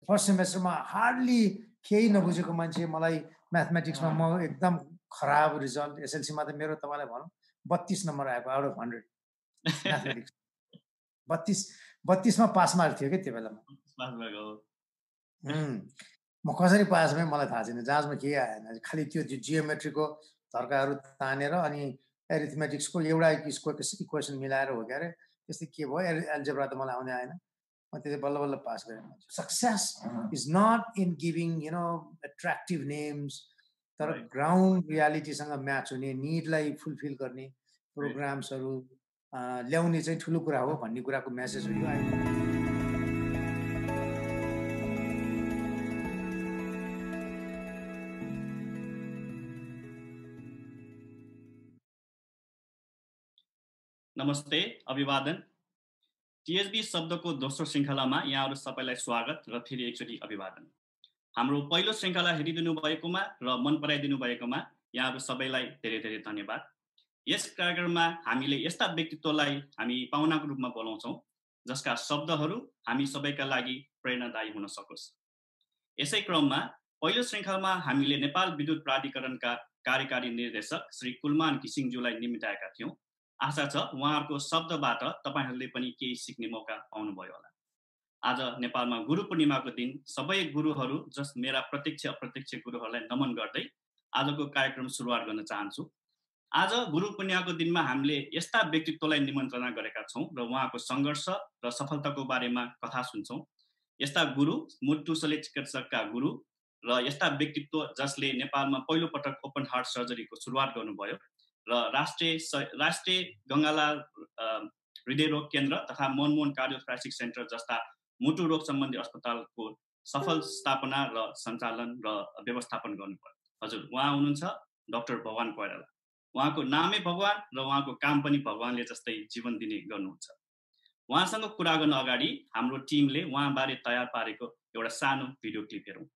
First सेमेस्टरमा hardly केही नबुझेको मान्छे मलाई म्याथमेटिक्समा म एकदम खराब रिजल्ट एसएलसीमा त मेरो तपाईँलाई भनौँ 32 नम्बर आएको आउट अफ 100 म्याथमेटिक्स 32मा पास मार्क थियो कि त्यो बेलामा म कसरी पास भएँ मलाई थाहा छैन जाँचमा केही आएन खालि त्यो जियोमेट्रीको धर्काहरू तानेर अनि एरिथमेटिक्सको एउटा इक्वेसन मिलाएर हो क्यारे त्यस्तै के भयो एल्जेब्रा त मलाई आउँदै आएन म त्यसै बल्ल बल्ल पास गरेँ success is not in giving attractive names तर ग्राउन्ड रियालिटीसँग म्याच हुने निडलाई फुलफिल गर्ने प्रोग्राम्सहरू ल्याउने चाहिँ ठुलो कुरा हो भन्ने कुराको मेसेज हो यो नमस्ते अभिवादन टीएसबी शब्दको दोस्रो श्रृङ्खलामा यहाँहरू सबैलाई स्वागत र फेरि एकचोटि अभिवादन हाम्रो पहिलो श्रृङ्खला हेरिदिनु भएकोमा र मन पराइदिनु भएकोमा यहाँहरू सबैलाई धेरै धेरै धन्यवाद यस कार्यक्रममा हामीले यस्ता व्यक्तित्वलाई हामी पाहुनाको रूपमा बोलाउँछौँ जसका शब्दहरू हामी सबैका लागि प्रेरणादायी हुन सकोस् यसै क्रममा पहिलो श्रृङ्खलामा हामीले नेपाल विद्युत प्राधिकरणका कार्यकारी निर्देशक श्री कुलमान घिसिङज्यूलाई निम्त्याएका थियौँ आशा छ उहाँहरूको शब्दबाट तपाईहरूले पनि केही सिक्ने मौका पाउनुभयो होला आज नेपालमा गुरु पूर्णिमाको दिन सबै गुरुहरू जस मेरा प्रत्यक्ष अप्रत्यक्ष गुरुहरूलाई नमन गर्दै आजको कार्यक्रम सुरुवात गर्न चाहन्छु आज गुरु पूर्णिमाको दिनमा हामीले यस्ता व्यक्तित्वलाई निमन्त्रणा गरेका छौँ र उहाँको सङ्घर्ष र सफलताको बारेमा कथा सुन्छौँ यस्ता गुरु मुटु शल्य चिकित्सकका गुरु र यस्ता व्यक्तित्व जसले नेपालमा पहिलो पटक ओपन हार्ट सर्जरीको सुरुवात गर्नुभयो र राष्ट्रिय गङ्गालाल हृदय रोग केन्द्र तथा मनमोहन कार्डियोथोरासिक सेन्टर जस्ता मुटु रोग सम्बन्धी अस्पतालको सफल स्थापना र सञ्चालन र व्यवस्थापन गर्नुभयो हजुर उहाँ हुनुहुन्छ डाक्टर भगवान कोइराला उहाँको नामै भगवान र उहाँको काम पनि भगवानले जस्तै जीवन दिने गर्नुहुन्छ उहाँसँग कुरा गर्न अगाडि हाम्रो टिमले उहाँबारे तयार पारेको एउटा सानो भिडियो क्लिप हेरौँ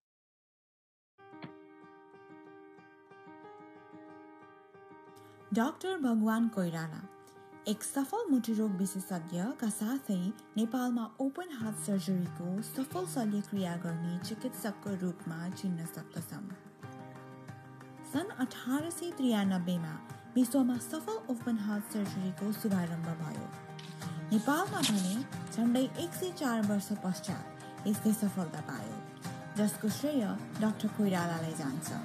डाक्टर भगवान कोइराला एक सफल मुटुरोग विशेषज्ञका साथै नेपालमा ओपन हार्ट सर्जरीको सफल शल्यक्रिया गर्ने चिकित्सकको रूपमा चिन्न सक्दछन् सन् 1893मा विश्वमा सफल ओपन हार्ट सर्जरीको शुभारम्भ भयो नेपालमा भने झन्डै 104 वर्ष पश्चात यसले सफलता पायो जसको श्रेय डाक्टर कोइरालालाई जान्छ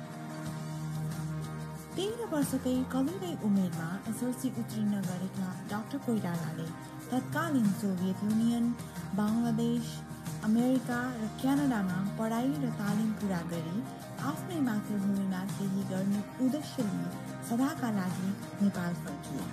13 वर्षकै कलिलै उमेरमा एसएलसी उत्तीर्ण गरेका डाक्टर कोइरालाले तत्कालीन सोभियत युनियन, बङ्गलादेश, अमेरिका र क्यानाडामा पढाइ र तालिम पुरा गरी आफ्नै मातृभूमिमा केही गर्ने उद्देश्य लिई सदाका लागि नेपाल फर्किए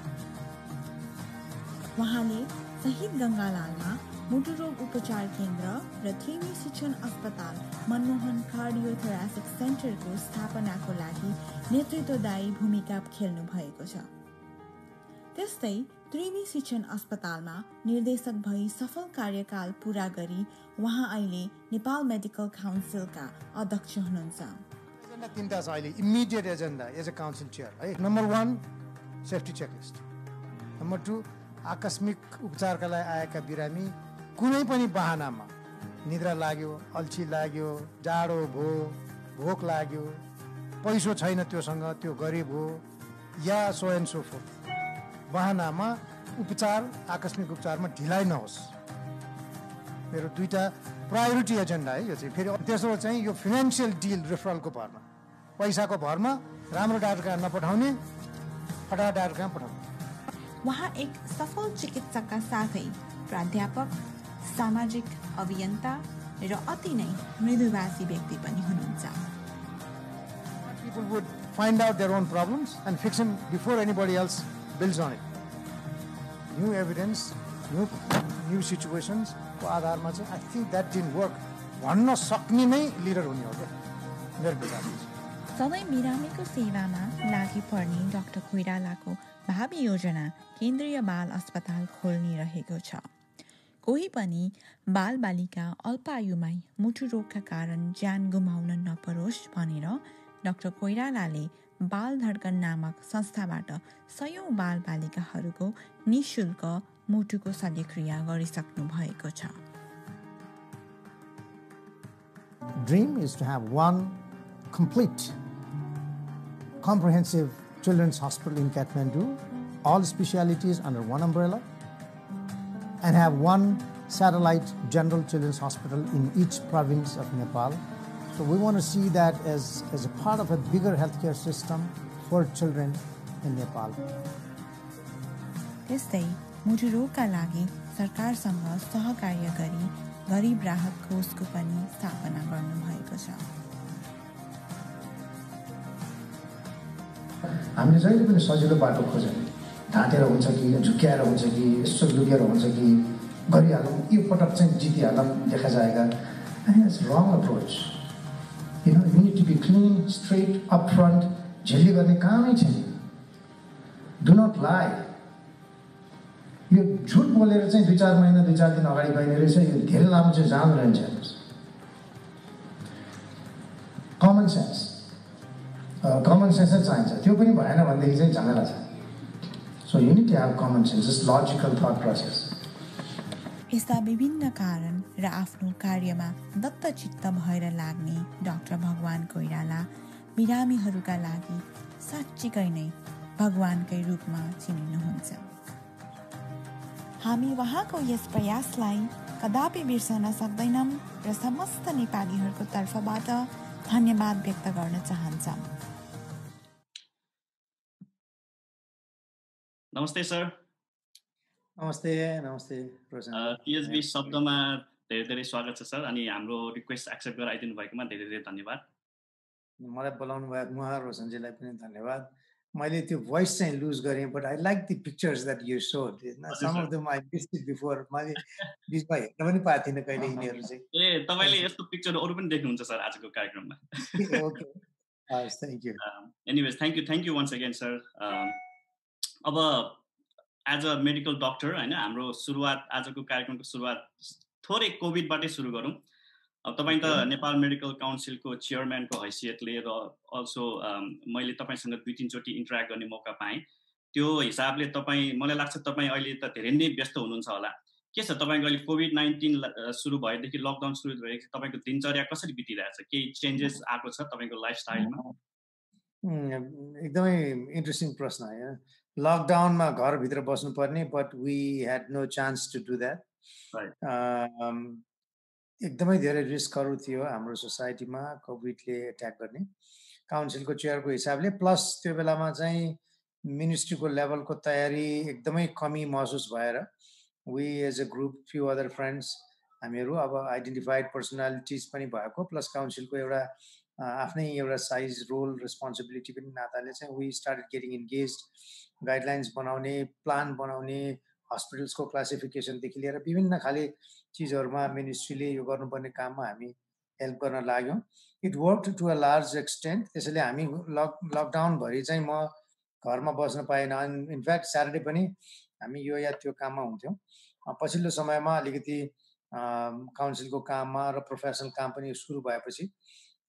उहाँले शहीद गङ्गालालमा मुटुरोग उपचार केन्द्र र त्रिवी शिक्षण अस्पताल मनमोहन कार्डियोथोरासिक सेन्टरको स्थापनाको लागि नेतृत्वदायी भूमिका खेल्नु भएको छ त्यस्तै त्रिवी शिक्षण अस्पतालमा निर्देशक भई सफल कार्यकाल पूरा गरी उहाँ अहिले नेपाल मेडिकल काउन्सिलका अध्यक्ष हुनुहुन्छ एजेन्डा तीनटा छ अहिले immediate agenda as a council chair है नम्बर 1 सेफ्टी चेकलिस्ट नम्बर 2 आकस्मिक उपचारका लागि आएका बिरामी कुनै पनि बहानामा निद्रा लाग्यो अल्छी लाग्यो जाडो भयो भोक लाग्यो पैसो छैन त्योसँग त्यो गरिब हो या सो एन्ड सो फोर्थ बहानामा उपचार आकस्मिक उपचारमा ढिलाइ नहोस् मेरो दुईटा प्रायोरिटी एजेन्डा है यो चाहिँ फेरि तेस्रो चाहिँ यो फाइनेन्सियल डिल रेफरलको भरमा पैसाको भरमा राम्रो डाक्टर कहाँ नपठाउने फटा डाक्टर कहाँ पठाउने उहाँ एक सफल चिकित्सकका साथै प्राध्यापक सामाजिक अभियन्ता र अति नै मृदुभाषी व्यक्ति पनि हुनुहुन्छ People would find out their own problems and fix them before anybody else builds on it. New evidence, new situations को आधारमा चाहिँ I think that didn't work. भन्न सक्ने नै लिडर हुने हो क्या मेरो विचारमा सधैँ बिरामीको सेवामा लागि पर्ने डाक्टर कोइरालाको भावी योजना केन्द्रीय बाल अस्पताल खोल्ने रहेको छ कोही पनि बालबालिका अल्पायुमै मुटु रोगका कारण ज्यान गुमाउन नपरोस् भनेर डाक्टर कोइरालाले बाल धड्कन नामक संस्थाबाट सयौं बालबालिकाहरूको निःशुल्क मुटुको शल्यक्रिया गरिसक्नु भएको छ dream is to have one complete, comprehensive children's hospital in Kathmandu, all specialities under one umbrella, and have one satellite general children's hospital in each province of Nepal. So we want to see that as a part of a bigger healthcare system for children in Nepal. त्यस्तै मुटुरोगका लागि सरकारसँग सहकार्य गरी गरिब राहत कोषको पनि स्थापना गर्नुभएको छ। हामीले जहिले पनि सजिलो बाटो खोज्यौँ, ढाँटेर हुन्छ कि झुक्क्याएर हुन्छ कि यसो लुकेर हुन्छ कि गरिहालौँ, यो पटक चाहिँ जितिहालौँ देखा जाएगा। And it's wrong approach. You know, you need to be clean, straight, upfront. Jelly गर्ने कामै छैन. Do not lie. यो झुट बोलेर चाहिँ 2-4 महिना 2-4 दिन अगाडि गइने रहेछ, यो धेरै लामो चाहिँ जाँदो रहन्छ। कमन सेन्स चाहिन्छ, त्यो पनि भएन भनेदेखि चाहिँ झमेला छ। So you need to have common sense, just logical thought process. यस्ता विभिन्न कारण र आफ्नो कार्यमा दत्तचित्त भएर लाग्ने डाक्टर भगवान कोइराला बिरामीहरूका लागि साँच्चीकै नै भगवानकै रूपमा चिनिनुहुन्छ। हामी उहाँको यस प्रयासलाई कदापि बिर्सन सक्दैनौँ र समस्त नेपालीहरूको तर्फबाट धन्यवाद व्यक्त गर्न चाहन्छौँ। नमस्ते सर। नमस्ते रोशन। टिएसबी शब्दमा धेरै स्वागत छ सर, अनि हाम्रो रिक्वेस्ट एक्सेप्ट गरेर आइदिनु भएकोमा धेरै धन्यवाद। मलाई बोलाउनु भएको उहाँ रोशनजीलाई पनि धन्यवाद। मैले त्यो भोइस चाहिँ लुज गरेँ, but I like the pictures that you showed. Some of them I missed it before. मैले बिचमा हेर्न पनि पाएको थिइनँ कहिले यिनीहरू चाहिँ। तपाईले यस्तो पिक्चर अरू पनि देख्नुहुन्छ सर आजको कार्यक्रममा। ओके, हस्, thank you. Anyways thank you once again sir. अब एज अ मेडिकल डक्टर हैन, हाम्रो सुरुवात आजको कार्यक्रमको सुरुवात थोरै कोभिडबाटै सुरु गरौँ। अब तपाईँ त नेपाल मेडिकल काउन्सिलको चेयरम्यानको हैसियतले र अल्सो मैले तपाईँसँग 2-3 चोटि इन्टरेक्ट गर्ने मौका पाएँ। त्यो हिसाबले मलाई लाग्छ तपाईँ अहिले त धेरै नै व्यस्त हुनुहुन्छ होला। के छ तपाईँको अहिले कोभिड-19 सुरु भएदेखि, लकडाउन सुरु भएदेखि तपाईँको दिनचर्या कसरी बितिरहेछ? केही चेन्जेस आएको छ तपाईँको लाइफस्टाइलमा? एकदमै इन्ट्रेस्टिङ प्रश्न है। लकडाउनमा घरभित्र बस्नुपर्ने, but we had no chance to do that. एकदमै धेरै रिस्कहरू थियो हाम्रो सोसाइटीमा कोभिडले एट्याक गर्ने। काउन्सिलको चेयरको हिसाबले प्लस त्यो बेलामा चाहिँ मिनिस्ट्रीको लेभलको तयारी एकदमै कमी महसुस भएर we as a group few other friends हामीहरू अब आइडेन्टिफाइड पर्सनालिटिज पनि भएको, प्लस काउन्सिलको एउटा आफ्नै एउटा साइज, रोल, रेस्पोन्सिबिलिटी पनि नाताले चाहिँ वी स्टार्टेड गेटिङ इन्गेज्ड। गाइडलाइन्स बनाउने, प्लान बनाउने, हस्पिटल्सको क्लासिफिकेसनदेखि लिएर विभिन्न खाले चिजहरूमा मिनिस्ट्रीले यो गर्नुपर्ने काममा हामी हेल्प गर्न लाग्यौँ। It work to a large extent. त्यसैले हामी लकडाउनभरि चाहिँ म घरमा बस्न पाएन। इनफ्याक्ट स्याटरडे पनि हामी यो या त्यो काममा हुन्थ्यौँ। पछिल्लो समयमा अलिकति काउन्सिलको काममा र प्रोफेसनल काम पनि सुरु भएपछि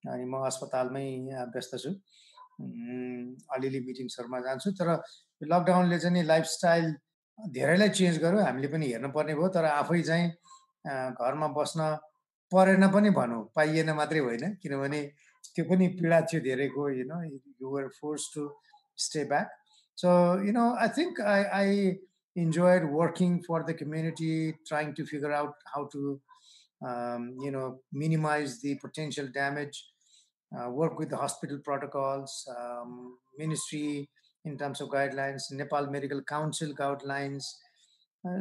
अनि म अस्पतालमै व्यस्त छु। अलिअलि मिटिङ्सहरूमा जान्छु। तर लकडाउनले चाहिँ लाइफस्टाइल धेरैलाई चेन्ज गर्यो, हामीले पनि हेर्नुपर्ने भयो। तर आफै चाहिँ घरमा बस्न परेन पनि भनौँ, पाइएन मात्रै होइन, किनभने त्यो पनि पीडा थियो धेरैको। You were forced to stay back. So I think I enjoyed working for the community, trying to figure out how to minimize the potential damage, work with the hospital protocols, ministry in terms of guidelines, Nepal Medical Council guidelines.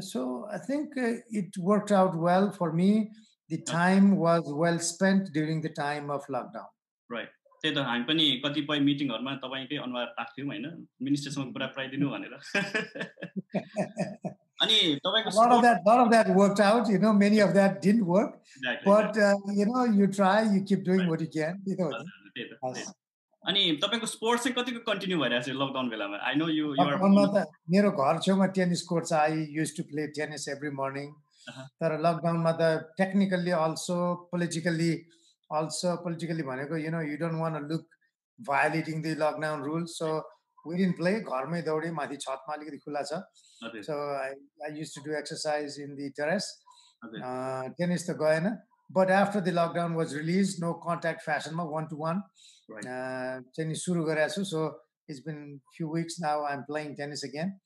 So I think it worked out well for me. The time was well spent during the time of lockdown. Right. त्यही त हामी पनि कतिपय मिटिङहरुमा तपाईकै अनुहार राख्थ्यौं हैन, मिनिस्टरसँग कुरा प्राइदिनु भनेर। अनि तपाईको lot of that worked out, many of that didn't work. Exactly, but you try, you keep doing what you can, अनि तपाईको स्पोर्ट्स चाहिँ कतिको कन्टिन्यू भइरहेछ लकडाउन बेलामा? आई नो यु आर मेरो घर छेउमा टेनिस कोर्ट छ। I used to play tennis every morning. तर लकडाउनमा त टेक्निकली अल्सो पोलिटिकली भनेको you don't want to look violating the lockdown rules, so we didn't play. घरमै दौडे, माथि छतमा अलिकति खुला छ। So I used to do exercise in the terrace. Tennis त गएन, But after the lockdown was released, no contact fashion, one-to-one. Tennis suru gareको छु. So it's been few weeks now. I'm playing tennis again.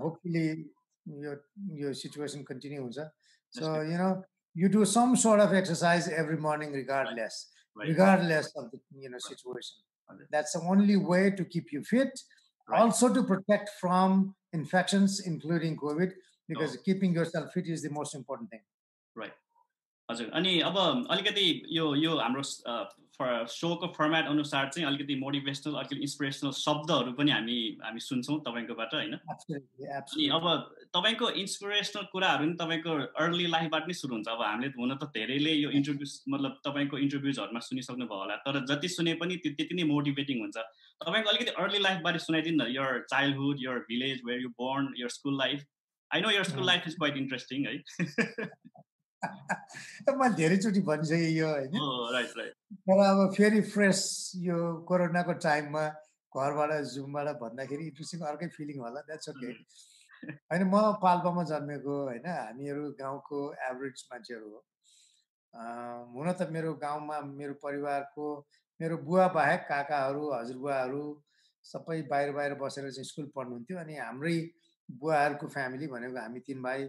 Hopefully, your situation continue हुन्छ. So you do some sort of exercise every morning, regardless of the situation. That's the only way to keep you fit. Also to protect from infections, including COVID, because keeping yourself fit is the most important thing. Right. हजुर अनि अब अलिकति यो हाम्रो शोको format अनुसार चाहिँ अलिकति motivational अलिकति इन्सपिरेसनल शब्दहरू पनि हामी सुन्छौँ तपाईँकोबाट हैन अनि अब तपाईँको इन्सपिरेसनल कुराहरू नि तपाईँको अर्ली लाइफबाट नै सुरु हुन्छ अब हामीले हुन त धेरैले यो इन्टरभ्युज मतलब तपाईँको इन्टरभ्युजहरुमा सुनिसक्नु भयो होला तर जति सुने पनि त्यति नै मोटिभेटिङ हुन्छ तपाईँको अलिकति अर्ली लाइफबारे सुनाइदिनु न your childhood your village where you born your school life I know your school life is quite interesting है मैले धेरैचोटि भनिसकेँ यो होइन तर अब फेरि फ्रेस यो कोरोनाको टाइममा घरबाट जुमबाट भन्दाखेरि इन्ट्रेस्टिङ अर्कै फिलिङ होला द्याट्स ओके होइन म पाल्पामा जन्मेको होइन हामीहरू गाउँको एभरेज मान्छेहरू हो हुन त मेरो गाउँमा मेरो परिवारको मेरो बुवा बाहेक काकाहरू हजुरबुवाहरू सबै बाहिर बसेर चाहिँ स्कुल पढ्नुहुन्थ्यो अनि हाम्रै बुवाहरूको फ्यामिली भनेको हामी 3 भाइ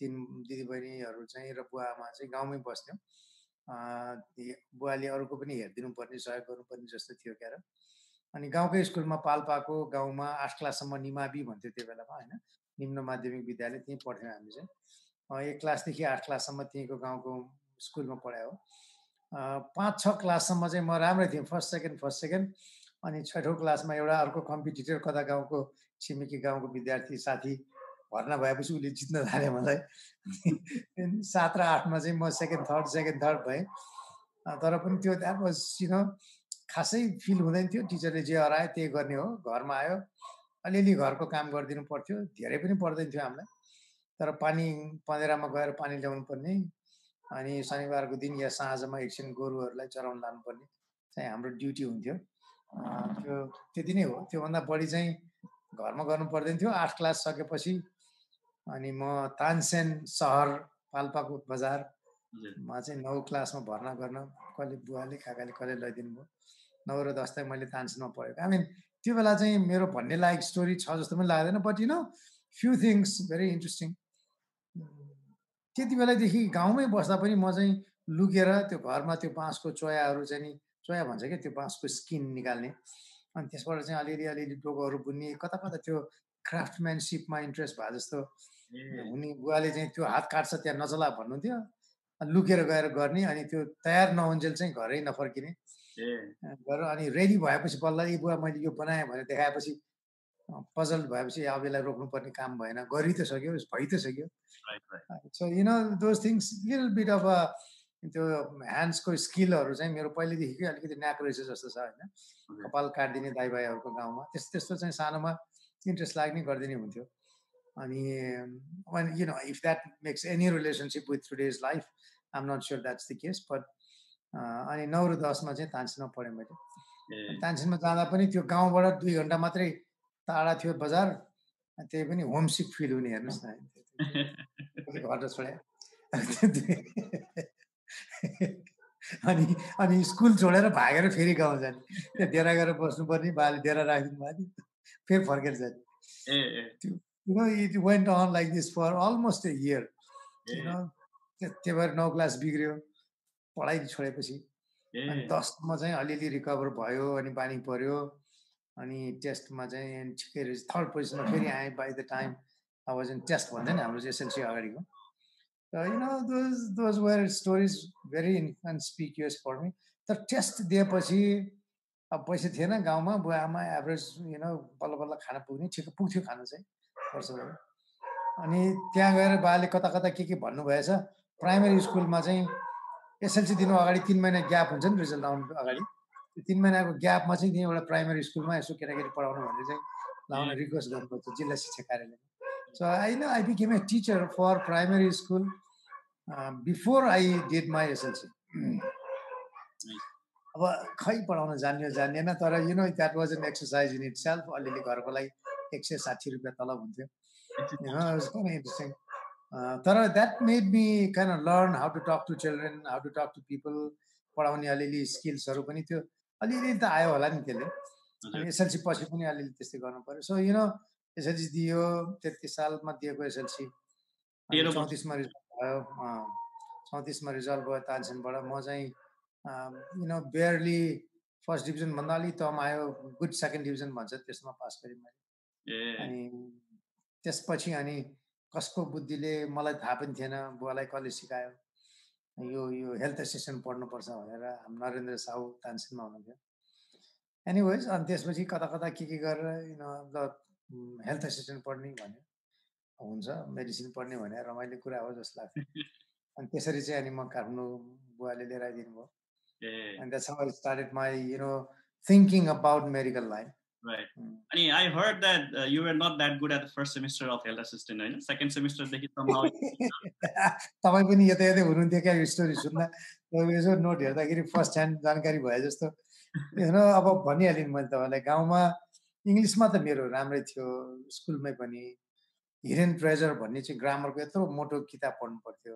3 दिदीबहिनीहरू चाहिँ र बुवा आमा चाहिँ गाउँमै बस्थ्यौँ बुवाले अरूको पनि हेरिदिनु पर्ने सहयोग गर्नुपर्ने जस्तो थियो क्यार अनि गाउँकै स्कुलमा पाल्पाको गाउँमा 8 क्लाससम्म निमावि भन्थ्यो त्यो बेलामा होइन निम्न माध्यमिक विद्यालय त्यहीँ पढ्थ्यौँ हामी चाहिँ 1 क्लासदेखि 8 क्लाससम्म त्यहीँको गाउँको स्कुलमा पढायो 5-6 क्लाससम्म चाहिँ म राम्रै थिएँ फर्स्ट सेकेन्ड अनि 6औं क्लासमा एउटा अर्को कम्पिटिटर कता गाउँको छिमेकी गाउँको विद्यार्थी साथी भर्ना भएपछि उसले जित्न थाल्यो मलाई 7 र 8 मा चाहिँ म सेकेन्ड थर्ड भएँ तर पनि त्यो द्याट वाज खासै फिल हुँदैन थियो टिचरले जे हरायो त्यही गर्ने हो घरमा आयो अलिअलि घरको काम गरिदिनु पर्थ्यो धेरै पनि पर्दैन थियो हामीलाई तर पानी पँधेरामा गएर पानी ल्याउनु पर्ने अनि शनिबारको दिन या साँझमा एकछिन गोरुहरूलाई चराउन लानुपर्ने चाहिँ हाम्रो ड्युटी हुन्थ्यो त्यो त्यति नै हो त्योभन्दा बढी चाहिँ घरमा गर्नु पर्दैन थियो 8 क्लास सकेपछि अनि म तानसेन सहर पाल्पाको बजारमा चाहिँ 9 क्लासमा भर्ना गर्न कहिले बुवाले काकाले कहिले लैदिनु भयो 9 र 10 मैले तानसेनमा पढेको आई मिन त्यो बेला चाहिँ मेरो भन्ने लायक स्टोरी छ जस्तो पनि लाग्दैन but few things very interesting त्यति बेलादेखि गाउँमै बस्दा पनि म चाहिँ लुकेर त्यो घरमा त्यो बाँसको चोयाहरू चाहिँ नि चोया भन्छ क्या त्यो बाँसको स्किन निकाल्ने अनि त्यसबाट चाहिँ अलिअलि डोकोहरू बुन्ने कता त्यो क्राफ्टम्यानसिपमा इन्ट्रेस्ट भए जस्तो हुने बुवाले चाहिँ त्यो हात काट्छ त्यहाँ नचला भन्नुहुन्थ्यो लुकेर गएर गर्ने अनि त्यो तयार नहुन्जेल चाहिँ घरै नफर्किने गरेर अनि रेडी भएपछि बल्ल ए बुवा मैले यो बनाएँ भनेर देखाएपछि पजल भएपछि अब यसलाई रोक्नुपर्ने काम भएन गरि त सक्यो भइ त सक्यो so those things little beet of त्यो ह्यान्ड्सको स्किलहरू चाहिँ मेरो पहिलेदेखिकै अलिकति न्याक रहेछ जस्तो छ होइन कपाल काटिदिने दाइ भाइहरूको गाउँमा त्यस्तो चाहिँ सानोमा इन्ट्रेस्ट लाग्ने गरिदिने हुन्थ्यो अनि if that makes any relationship with today's life I'm not sure that's the case but अनि 9 र 10 मा चाहिँ तानसेनमा पढेँ मैले तानसेनमा जाँदा पनि त्यो गाउँबाट 2 घण्टा मात्रै टाढा थियो बजार त्यही पनि होमसिक फिल हुने हेर्नुहोस् न घर छोडे अनि स्कुल छोडेर भागेर फेरि गाउँ जाने त्यहाँ डेरा गएर बस्नुपर्ने बाले डेरा राखिदिनु भयो फेरि फर्केर जाने it went on like this for almost a year त्यही भएर 9 क्लास बिग्रियो पढाइ छोडेपछि अनि 10 मा चाहिँ अलिअलि रिकभर भयो अनि बानी पर्यो अनि टेस्टमा चाहिँ ठिकै रहेछ थर्ड पोजिसनमा फेरि आएँ by the time I was in test भन्दैन हाम्रो चाहिँ एसएलसी अगाडिको those were stories very inconspicuous for me तर टेस्ट दिएपछि अब पैसा थिएन गाउँमा बुवा आमा एभरेज बल्ल बल्ल खाना पुग्ने ठिक पुग्थ्यो खाना चाहिँ वर्षभरि अनि त्यहाँ गएर बाले कता के भन्नुभएछ प्राइमेरी स्कुलमा चाहिँ एसएलसी दिनु अगाडि 3 महिना ग्याप हुन्छ नि रिजल्ट आउनु अगाडि 3 महिनाको ग्यापमा चाहिँ त्यही एउटा प्राइमेरी स्कुलमा यसो केटाकेटी पढाउनु भनेर चाहिँ लाउन रिक्वेस्ट गर्नुपर्छ जिल्ला शिक्षा कार्यालयमा so I became a teacher for primary school before I did my SLC अब खै पढाउन जानिएन तर that was an exercise in itself अलिअलि घरको लागि 160 रुपियाँ तलब हुन्थ्यो इन्ट्रेस्टिङ तर that made me kind of learn how to talk to children, how to talk to people, पढाउने अलिअलि स्किल्सहरू पनि त्यो अलिअलि त आयो होला नि त्यसले। अनि एसएलसी पछि पनि अलिअलि त्यस्तै गर्नु पऱ्यो। सो एसएलसी दियो, 33 सालमा दिएको एसएलसी, 34मा रिजल्ट भयो। 34मा रिजल्ट भयो तानसेनबाट। म चाहिँ बेयरली फर्स्ट डिभिजनभन्दा अलिक तम आयो, गुड सेकेन्ड डिभिजन भन्छ त्यसमा पास गरेँ मैले। अनि त्यसपछि अनि कसको बुद्धिले, मलाई थाहा पनि थिएन, बुवालाई कसले सिकायो यो हेल्थ एसिस्टेन्ट पढ्नुपर्छ भनेर। नरेन्द्र साहु तानसेनमा हुनुहुन्थ्यो। एनिवेज अनि त्यसपछि कता कता के गरेर हेल्थ एसिस्टेन्ट पढ्ने भन्यो, हुन्छ मेडिसिन पढ्ने भने रमाइलो कुरा हो जस्तो लाग्छ। अनि त्यसरी चाहिँ अनि म काठमाडौँ बुवाले लिएर आइदिनु भयो। And that's how I started my, thinking about medical line. Right. And I heard that you were not that good at the first semester of health assistant, right? Second semester, somehow. तपाईँ पनि यता यतै हुनुहुन्थ्यो क्या story सुन्दा, यसो note हेर्दाखेरि first hand जानकारी भयो जस्तो। अब भनिहालेँ नि मैले तपाईँलाई, गाउँमा इङ्ग्लिसमा त मेरो राम्रै थियो, स्कुलमै पनि। हिडन ट्रेजर भन्ने चाहिँ ग्रामरको यत्रो मोटो किताब पढ्नु पर्थ्यो।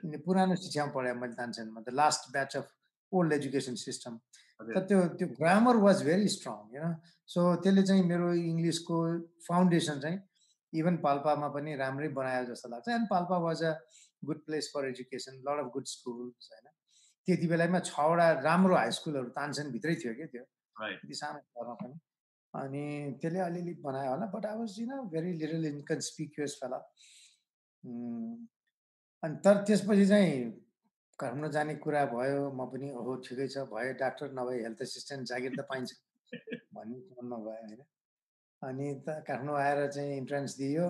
अनि पुरानो शिक्षामा पढाएँ मैले तानसेनमा, the last batch of old education system. तर त्यो grammar was very strong, so त्यसले चाहिँ मेरो इङ्ग्लिसको फाउन्डेसन चाहिँ इभन पाल्पामा पनि राम्रै बनायो जस्तो लाग्छ। And Palpa was a good place for education, lot of good schools, होइन। त्यति बेलामा 6वटा राम्रो हाई स्कुलहरू तानसेनभित्रै थियो क्या त्यो, त्यति सानो घरमा पनि। अनि त्यसले अलिअलि बनायो होला, but I was very little inconspicuous fella. अनि तर त्यसपछि चाहिँ काठमाडौँ जाने कुरा भयो, म पनि ओहो ठिकै छ, भयो डाक्टर नभए हेल्थ एसिस्टेन्ट जागिर त पाइन्छ भन्ने मनमा भयो, होइन। अनि त काठमाडौँ आएर चाहिँ इन्ट्रान्स दियो,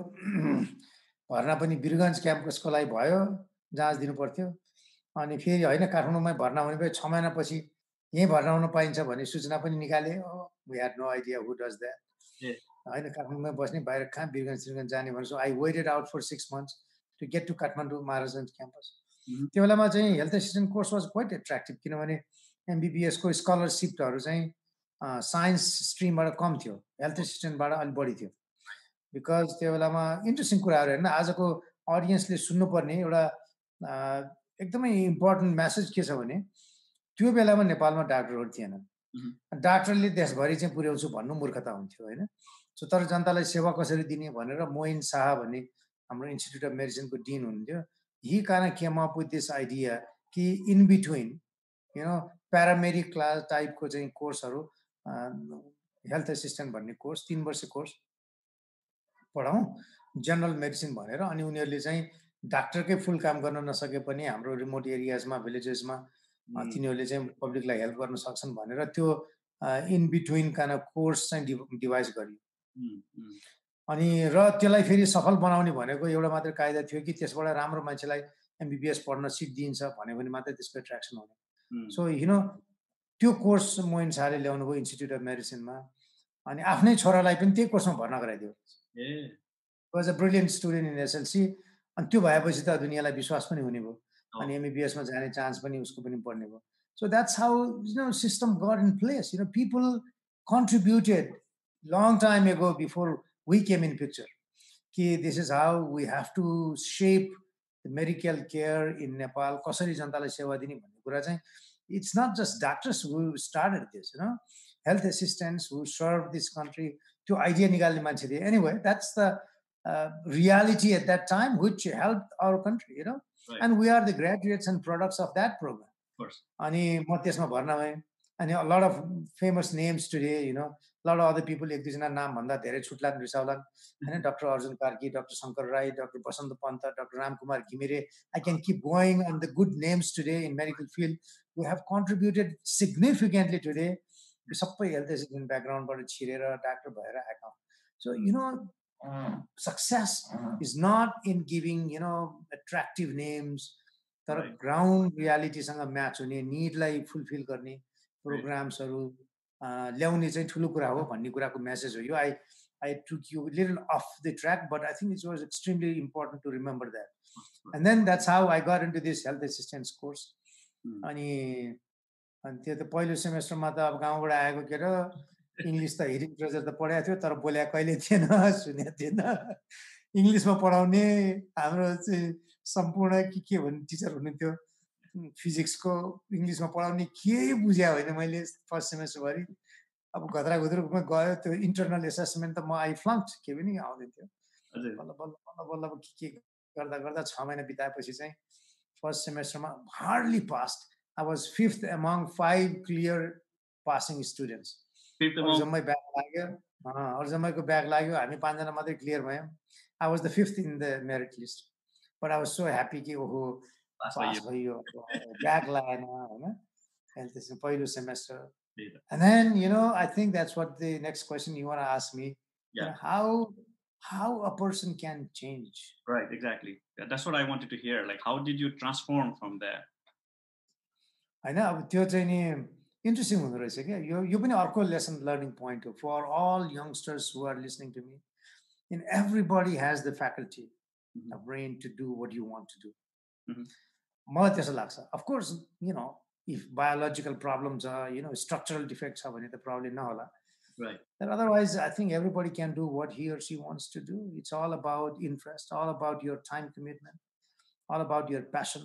भर्ना पनि वीरगञ्ज क्याम्पसको लागि भयो, जाँच दिनु पर्थ्यो। अनि फेरि होइन काठमाडौँमै भर्ना हुने भयो, 6 महिनापछि यहीँ भर्ना हुन पाइन्छ भन्ने सूचना पनि निकाले। We had no idea who does that, होइन। काठमाडौँमै बस्ने, बाहिर कहाँ वीरगञ्ज जाने भनेर। So I waited out for 6 months to get to Kathmandu Maharajganj campus. त्यो बेलामा चाहिँ health assistant course was quite attractive, किनभने एमबिबिएसको स्कलरसिपहरू चाहिँ साइन्स स्ट्रिमबाट कम थियो, हेल्थ एसिस्टेन्टबाट अलिक बढी थियो। बिकज त्यो बेलामा इन्ट्रेस्टिङ कुराहरू हेर्न, आजको अडियन्सले सुन्नुपर्ने एउटा एकदमै इम्पोर्टेन्ट मेसेज के छ भने, त्यो बेलामा नेपालमा डाक्टरहरू थिएन। डाक्टरले देशभरि चाहिँ पुर्याउँछु भन्नु मूर्खता हुन्थ्यो, होइन। सो तर जनतालाई सेवा कसरी दिने भनेर मोइन शाह भन्ने हाम्रो इन्स्टिट्युट अफ मेडिसिनको डिन हुनुहुन्थ्यो। ही kind of came up with this idea कि in between, प्यारामेडिक क्लास टाइपको चाहिँ कोर्सहरू, हेल्थ एसिस्टेन्ट भन्ने कोर्स 3 वर्ष कोर्स पढाउँ जनरल मेडिसिन भनेर। अनि उनीहरूले चाहिँ डाक्टरकै फुल काम गर्न नसके पनि हाम्रो रिमोट एरियाजमा, भिलेजेसमा तिनीहरूले चाहिँ पब्लिकलाई हेल्प गर्न सक्छन् भनेर त्यो in between kind of course चाहिँ डिभाइस गरियो। अनि र त्यसलाई फेरि सफल बनाउने भनेको एउटा मात्र कायदा थियो कि त्यसबाट राम्रो मान्छेलाई एमबिबिएस पढ्न सिट दिन्छ भन्यो भने मात्रै त्यसको एट्र्याक्सन हुने। सो त्यो कोर्स मोइन शाहले ल्याउनु भयो इन्स्टिट्युट अफ मेडिसिनमा। अनि आफ्नै छोरालाई पनि त्यही कोर्समा भर्ना गराइदियो। Was a brilliant student in SLC. अनि त्यो भएपछि त दुनियाँलाई विश्वास पनि हुने भयो, अनि एमबिबिएसमा जाने चान्स पनि उसको पनि बढ्ने भयो। So that's how system got in place. People contributed long time ago before we came in picture. This is how we have to shape the medical care in Nepal. Kasari jantalai sewa dine bhanne kura chahi, it's not just doctors who started this, health assistants who served this country. Tyo idea nikalne manche thiye. Anyway, that's the reality at that time, which helped our country, right. And we are the graduates and products of that program. Of course. Ani ma त्यसमा भर्ना भए, अनि a lot of famous names today, a lot of other people, एक दुईजना नाम भन्दा धेरै छुट्लान् रिसाउलान्, हैन। Doctor Arjun Karki, doctor Shankar Rai, doctor Basant Pant, doctor Ramkumar Ghimire, I can keep going on the good names today in medical field who have contributed significantly today. सबै health assistant ब्याकग्राउन्डबाट छिरेर doctor भएर आएका। So success is not in giving attractive names, तर ground रियालिटीसँग match हुने, निडलाई fulfil गर्ने प्रोग्राम्सहरू ल्याउने चाहिँ ठुलो कुरा हो भन्ने कुराको मेसेज हो यो। I took you a little off the track, but I think it was extremely important to remember that. And then that's how I got into this health assistance course. अनि त्यो त पहिलो सेमेस्टरमा त अब गाउँबाट आएको के र इङ्ग्लिस त हिडिङ ट्रेजर त पढाएको थियो, तर बोलेको कहिले थिएन, सुनेको थिएन। इङ्ग्लिसमा पढाउने हाम्रो चाहिँ सम्पूर्ण के भन्ने टिचर हुनुहुन्थ्यो फिजिक्सको इङ्ग्लिसमा पढाउने केही बुझ्या होइन मैले फर्स्ट सेमेस्टरभरि अब घद्राघुद्रुमा गयो त्यो इन्टरनल एसेसमेन्ट त म आई फ्लङ्क्ड के पनि आउँदैन थियो बल्ल बल्ल बल्ल बल्ल के गर्दा गर्दा 6 महिना बिताएपछि चाहिँ फर्स्ट सेमेस्टरमा hardly passed I was 5th among 5 clear passing students जम्मै ब्याक लाग्यो अरू जम्मैको ब्याक लाग्यो हामी 5 जना मात्रै क्लियर भयौँ I was the 5th in the merit list but I was so happy कि ओहो पास भयो ब्याक लागेन होइन and this is पहिलो semester. And then, I think that's what the next question you want to ask me. Yeah. How a person can change. Right, exactly. Yeah, that's what I wanted to hear. Like, how did you transform from there? I know, त्यो चाहिँ नि interesting हुँदो रहेछ क्या यो पनि अर्को lesson learning point हो for all youngsters who are listening to me. And everybody has the faculty, a brain to do what you want to do. मलाई त्यसो लाग्छ. Of course, if biological problems are, structural defects are the problem nahola. Right. But otherwise, I think everybody can do what he or she wants to do. It's all about interest, all about your time commitment, all about your passion.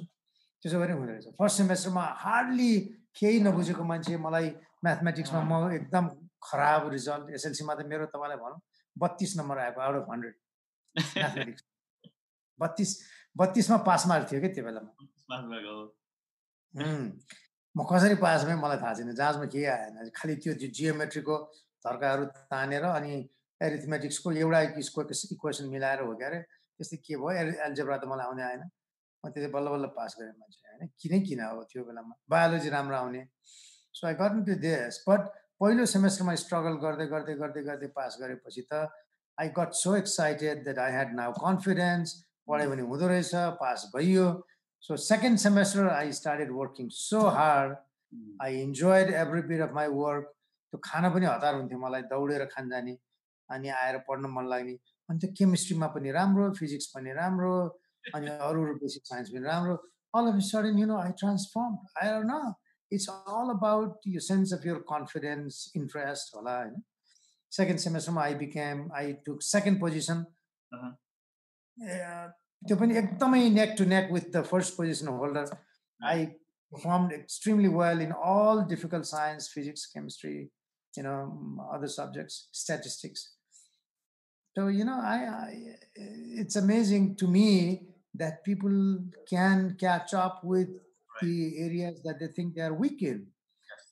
त्यसो गरे हुँदो रहेछ. First सेमेस्टरमा hardly केही नबुझेको मान्छे मलाई म्याथमेटिक्समा म एकदम खराब रिजल्ट एसएलसीमा त मेरो तपाईँलाई भनौँ 32 नम्बर आएको आउट अफ 100 म्याथमेटिक्स 32मा पास मार्क थियो क्या त्यो बेलामा. म कसरी पास भएँ मलाई थाहा छैन. जाँचमा केही आएन. खालि त्यो जियोमेट्रीको धर्काहरू तानेर अनि एरिथमेटिक्सको एउटा इक्वेसन मिलाएर हो क्या अरे त्यस्तै के भयो. एल्जेब्रा त मलाई आउने आएन. म त्यसै बल्ल बल्ल पास गरेँ मान्छे होइन. किन हो त्यो बेलामा बायोलोजी राम्रो आउने. So I got into this. But पहिलो सेमेस्टरमा स्ट्रगल गर्दै गर्दै गर्दै गर्दै पास गरेपछि त I got so excited that I had now confidence. पढ्यो भने हुँदो रहेछ. पास भइयो. So second semester, I started working so hard. I enjoyed every bit of my work. तो खाना पनि हतार हुन्थ्यो मलाई दौडेर खान जाने अनि आएर पढ्न मन लाग्ने. अनि त्यो केमिस्ट्रीमा पनि राम्रो, फिजिक्स पनि राम्रो, अनि अरू बेसिक साइन्स पनि राम्रो. All of a sudden, I transformed. I don't know. It's all about your sense of your confidence, interest. होला हैन. Second semester, I took second position. त्यो पनि एकदमै neck to neck with the first position holder. I performed extremely well in all difficult science, physics, chemistry, other subjects, statistics. So, it's amazing to me that people can catch up with the areas that they think they are weak in.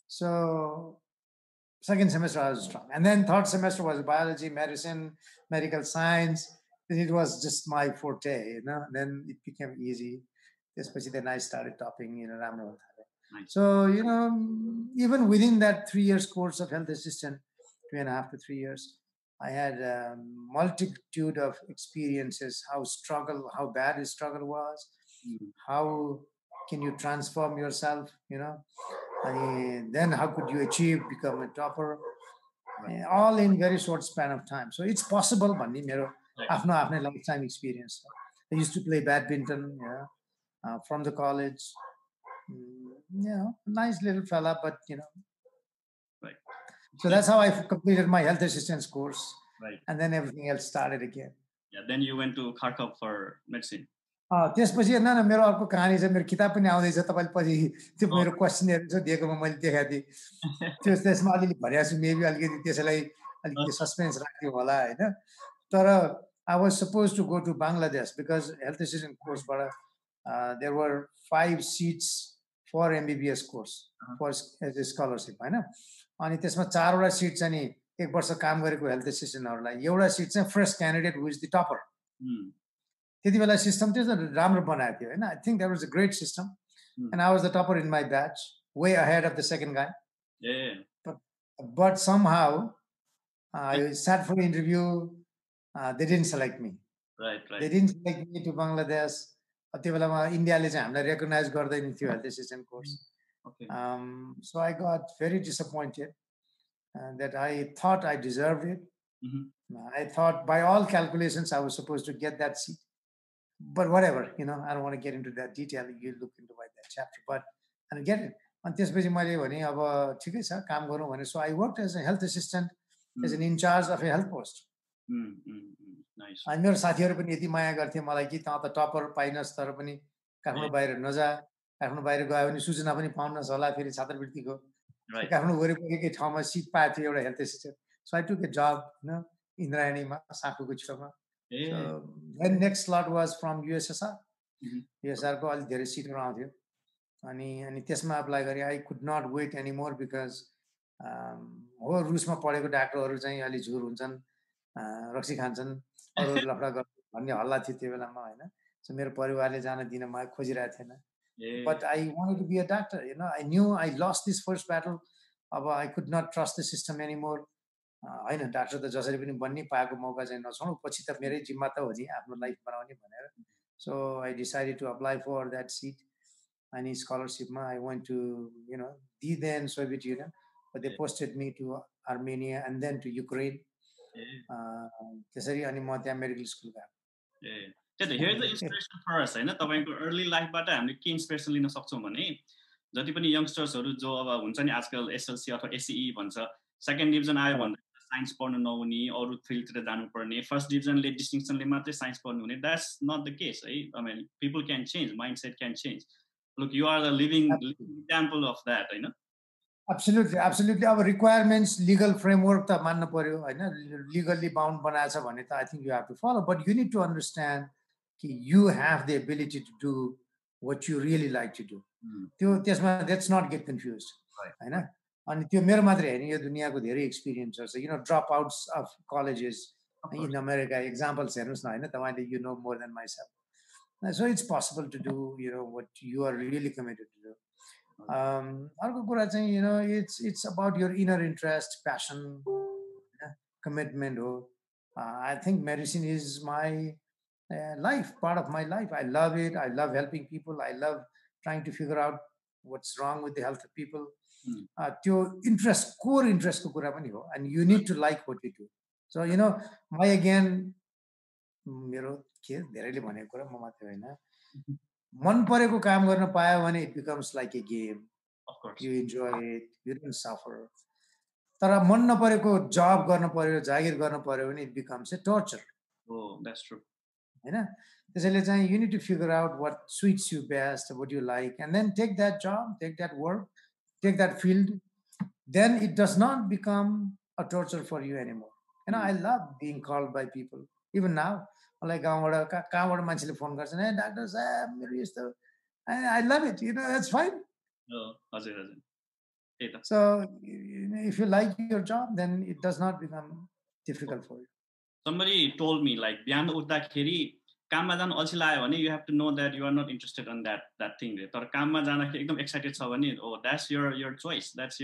So, second semester I was strong. And then third semester was biology, medicine, medical science. It was just my forte, Then it became easy. Especially then I started topping, Rama. Nice. So, even within that 3 years course of health assistant, 2.5 to 3 years, I had a multitude of experiences, how bad the struggle was, how can you transform yourself, and then how could you become a topper, all in very short span of time. So it's possible, after lifetime experience. I used to play badminton, from the college. Nice little fella, but Right. So that's how I completed my health assistance course. Right. And then everything else started again. Yeah. Then you went to Kharkov for medicine. त्यसपछि मेरो अर्को कहानी छ. मेरो किताब पनि आउँदैछ. तपाईँले पछि त्यो मेरो क्वेसनहरू छ दिएकोमा मैले देखाएको थिएँ. त्यसमा अलिअलि भनिएको छु. मेबी अलिकति त्यसलाई अलिकति सस्पेन्स राख्थ्यो होला होइन. तर I was supposed to go to Bangladesh because health assistant course, but there were 5 seats for MBBS course for as a scholarship, होइन. अनि त्यसमा 4वटा सिट चाहिँ नि 1 वर्ष काम गरेको हेल्थ एसिस्टेन्टहरूलाई, एउटा सिट चाहिँ fresh candidate who is the topper. त्यति बेला सिस्टम त्यो राम्रो बनाएको थियो होइन. I think that was a great system. And I was the topper in my batch, way ahead of the second गाई. But somehow I sat for interview. They didn't select me. Right. They didn't select me to Bangladesh. त्यो बेलामा इन्डियाले चाहिँ हामीलाई recognise गर्दैन थियो health assistant course. So I got very disappointed that I thought I deserved it. I thought by all calculations I was supposed to get that seat. But whatever, I don't want to get into that detail. You look into that chapter. But I get it. अनि त्यसपछि मैले भने अब ठिकै छ काम गरौँ भने. So I worked as a health assistant, as an in charge of a health post. Nice. अनि मेरो साथीहरू पनि यति माया गर्थे मलाई कि त टपर पाइनस् तर पनि काठमाडौँ बाहिर नजा, काठमाडौँ बाहिर गयो भने सूचना पनि पाउनस् होला फेरि छात्रवृत्तिको। काठमाडौँ वरिपरिकै ठाउँमा सिट पाएको थियो एउटा health assistant. So I took a job इन्द्रायणीमा साँखुको छेउमा। So then next slot was from USSR. युएसआरको अलिक धेरै सिटहरू आउँथ्यो अनि त्यसमा अप्लाई गरेँ। I could not wait any more because हो रुसमा पढेको डाक्टरहरू चाहिँ अलिक झुर हुन्छन्, रक्सी खान्छन्, अरू लफडा गर्छ भन्ने हल्ला थियो त्यो बेलामा होइन। सो मेरो परिवारले जान दिन खोजिरहेको थिएन। But I wanted to be a doctor, I knew I lost this first battle. अब I could not trust the system any more होइन। डाक्टर त जसरी पनि बन्ने, पाएको मौका चाहिँ नछोडौँ, पछि त मेरै जिम्मा त हो नि आफ्नो लाइफ बनाउने भनेर। So I decided to apply for that seat. अनि स्कलरसिपमा I want to the then Soviet Union, but they posted me to Armenia and then to Ukraine. त्यसरी अनि म त्यहाँ मेडिकल स्कुल गएँ। Here's the inspiration for us हैन। तपाईको early लाइफबाट हामीले के इन्स्पिरेसन लिन सक्छौँ भने जति पनि यंगस्टर्सहरू जो अब हुन्छ नि आजकल एसएलसी अथवा एसई भन्छ, सेकेन्ड डिभिजन आयो भन्दा साइन्स पढ्नु नहुने, अरू फिल्डतिर जानुपर्ने, फर्स्ट डिभिजनले डिस्टिङसनले मात्रै साइन्स पढ्नु हुने, द्याट्स नट द केस है। I mean people can change, mindset can change. Look you are the living example of that हैन। Absolutely, absolutely. अब requirements, legal framework त मान्नु पर्यो होइन। legally bound बनाएछ भने त I think you have to follow, but you need to understand कि you have the ability to do what you really like to do. त्यो त्यसमा let's not get confused होइन। अनि त्यो मेरो मात्रै होइन, यो दुनियाँको धेरै एक्सपिरियन्सहरू छ। Drop outs of colleges in America examples हेर्नुहोस् न होइन, तपाईँले you know more than myself. So it's possible to do what you are really committed to do. अर्को कुरा चाहिँ it's about your inner interest, passion, commitment हो। I think medicine is my life, part of my life. I love it. I love helping people. I love trying to figure out what's wrong with the health of people. त्यो interest, core interest को कुरा पनि हो, and you need to like what you do. So my again मेरो के धेरैले भनेको कुरा म मात्रै होइन, मन परेको काम गर्न पायो भने it becomes like a game. Of course. You enjoy it, you don't suffer. तर मन नपरेको जब गर्न पर्यो, जागिर गर्न पर्यो भने it becomes a torture. Oh, that's true. हैन। त्यसैले चाहिँ you need to figure out what suits you best, what you like, and then take that job, take that work, take that field. Then it does not become a torture for you anymore. I love being called by people. Even now, मलाई कहाँबाट मान्छेले phone गर्छन्, है doctor साहब मेरो यस्तो, I love it, that's fine. So if you like your job, then it does not become difficult for you. Somebody told me like बिहान उठ्दाखेरि काममा जान अल्छी लाग्यो भने you have to know that you are not interested in that thing. तर काममा जाँदाखेरि एकदम एक्साइटेड छ भने that's your choice, that's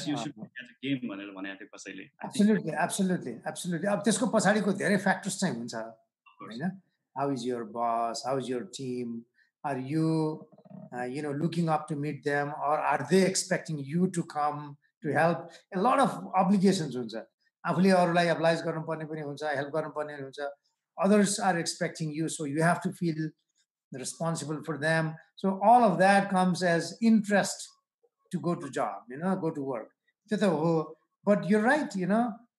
you should as a game भनेर भनेको थियो कसैले। Absolutely. अब त्यसको पछाडीको धेरै फ्याक्टर्स चाहिँ हुन्छ हैन। How is your boss? How is your team? Are you looking up to meet them, or are they expecting you to come to help? A lot of obligations हुन्छ। आफूले अरूलाई अब्लाइज गर्नुपर्ने पनि हुन्छ, हेल्प गर्नुपर्ने हुन्छ। Others are expecting you, so you have to feel responsible for them. So all of that comes as interest to go to job, go to work. But you're right,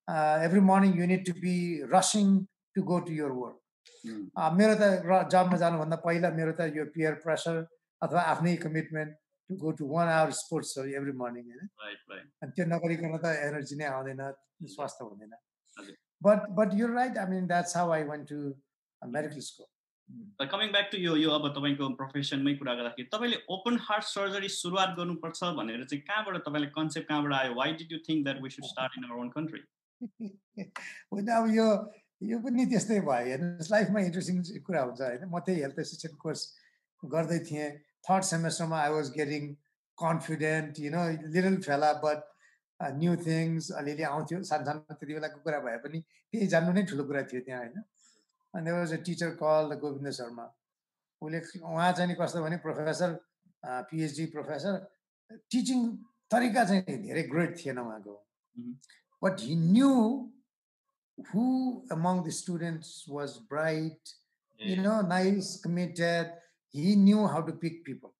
every morning you need to be rushing to go to your work. मेरो त जबमा जानुभन्दा पहिला मेरो त यो peer pressure अथवा आफ्नै commitment to go to 1 hour sports every morning हैन। अनि त्यो नगरिकन त एनर्जी नै आउँदैन, स्वास्थ्य हुँदैन। But you're right. I mean, that's how I went to medical school. Coming back to यो अब तपाईको प्रोफेसनमै कुरा गर्दाखेरि तपाईले ओपन हार्ट सर्जरी सुरुवात गर्नुपर्छ भनेर चाहिँ कहाँबाट तपाईले कन्सेप्ट कहाँबाट आयो? Why did you think that we should start in our own country? अब यो पनि त्यस्तै भयो हेर्नुस्, लाइफमा इन्ट्रेस्टिङ कुरा हुन्छ हैन। म त्यही हेल्थ एसिस्टेन्ट कोर्स गर्दै थिएँ। थर्ड सेमेस्टरमा I was getting confident, little fella, but new things अलिअलि आउँथ्यो। सानो त्यति बेलाको कुरा भए पनि त्यही जान्नु नै ठुलो कुरा थियो त्यहाँ हैन। And there was a teacher called Govinda Sharma. उहाँ चाहिँ कस्तो भने प्रोफेसर, PhD प्रोफेसर, टिचिङ तरिका चाहिँ धेरै ग्रेट थिएन उहाँको। But he knew who among the students was bright, nice, committed. He knew how to pick people.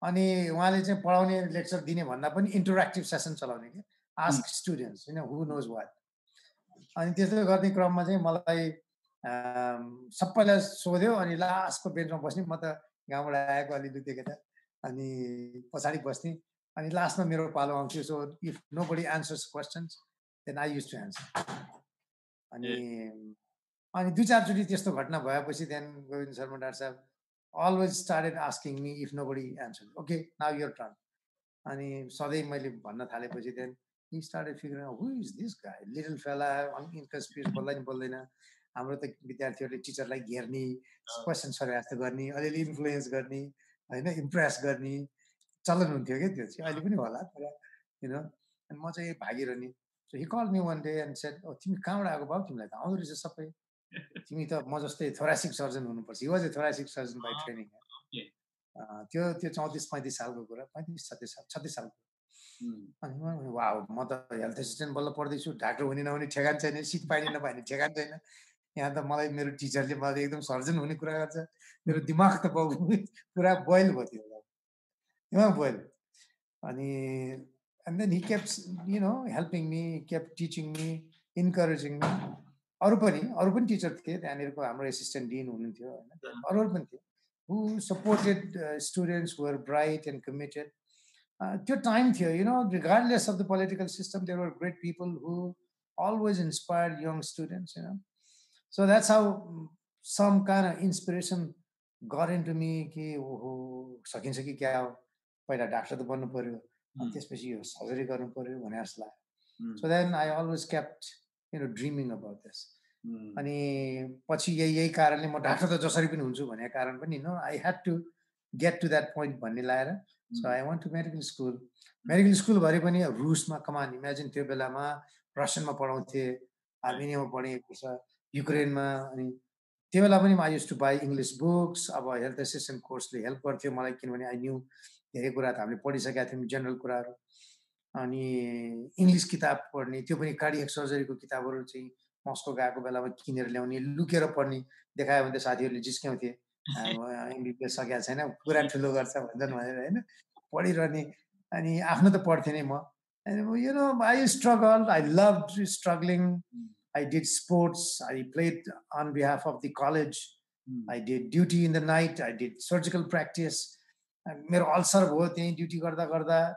अनि उहाँले चाहिँ पढाउने लेक्चर दिने भन्दा पनि इन्टरेक्टिभ सेसन चलाउने के, ask students, who knows what. अनि त्यस्तो गर्ने क्रममा चाहिँ मलाई सबैलाई सोध्यो अनि लास्टको बेन्चमा बस्ने म त गाउँबाट आएको अलि लुते केटा अनि पछाडि बस्ने अनि लास्टमा मेरो पालो आउँथ्यो so if nobody answers questions then I use to answer अनि अनि 2-4 चोटि त्यस्तो घटना भएपछि देन गोविन्द शर्मा डाक्टर साहब always started asking me if nobody answered. Okay, now your turn. अनि सधैँ मैले भन्न थालेपछि then he started figuring out who is this guy, little fella, inconspicuous, बोल्दैन हाम्रो त विद्यार्थीहरूले टिचरलाई घेर्ने क्वेसन्सहरू यस्तो गर्ने अलिअलि इन्फ्लुएन्स गर्ने होइन इम्प्रेस गर्ने चलन हुन्थ्यो क्या त्यो चाहिँ अहिले पनि होला तर यु नो अनि म चाहिँ भागिरहने so he called me one day and said तिमी कहाँबाट आएको भाउ तिमीलाई त आउँदो रहेछ सबै तिमी त म जस्तै thoracic सर्जन हुनुपर्छ he was a thoracic surgeon by training त्यो 34-35 सालको कुरा 36 सालको अनि वाउ म त हेल्थ एसिस्टेन्ट बल्ल पढ्दैछु डाक्टर हुने नहुने ठेगान छैन सिट पाइने नपाइने ठेगान छैन यहाँ त मलाई मेरो टिचरले मलाई एकदम सर्जन हुने कुरा गर्छ मेरो दिमाग त पुरा बोइल भयो त्यो दिमाग बोइल अनि and then he kept helping me, kept teaching me, encouraging me. अरू पनि टिचर थिए त्यहाँनिरको हाम्रो एसिस्टेन्ट डिन हुनुहुन्थ्यो होइन अरूहरू पनि थिए who supported students who were bright and committed. त्यो टाइम थियो regardless of the political system there were great people who always inspired young students so that's how some kind of inspiration got into me कि सकिन्छ कि क्या हो पहिला doctor त बन्नु पर्यो अनि त्यसपछि यो सर्जरी गर्नु पर्यो भने जस्तो लाग्यो so then I always kept dreaming about this अनि पछि यही कारणले म डाक्टर त जसरी पनि हुन्छु भन्ने कारण पनि I had to get to that point भन्ने लाएर so I went to medical school भरे पनि रुसमा कमान इमेजिन त्यो बेलामा रसियनमा पढाउँथे आर्मेनियामा पढेको छ युक्रेनमा अनि त्यो बेला पनि I used to buy English books अब हेल्थ एसिस्टेन्ट कोर्सले हेल्प गर्थ्यो मलाई किनभने I knew धेरै कुरा त हामीले पढिसकेका थियौँ जेनरल कुराहरू अनि इङ्ग्लिस किताब पढ्ने त्यो पनि कार्डियक सर्जरीको किताबहरू चाहिँ मस्को गएको बेलामा किनेर ल्याउने लुकेर पढ्ने देखायो भने त साथीहरूले जिस्क्याउँथे एमबिबिएस सकेको छैन कुरा ठुलो गर्छ भन्छन् भनेर होइन पढिरहने अनि आफ्नो त पढ्थेँ नै म I struggled, I loved struggling. I did sports, I played on behalf of the college, I did duty in the night, I did surgical practice. मेरो अल्सर भयो त्यही ड्युटी गर्दा गर्दा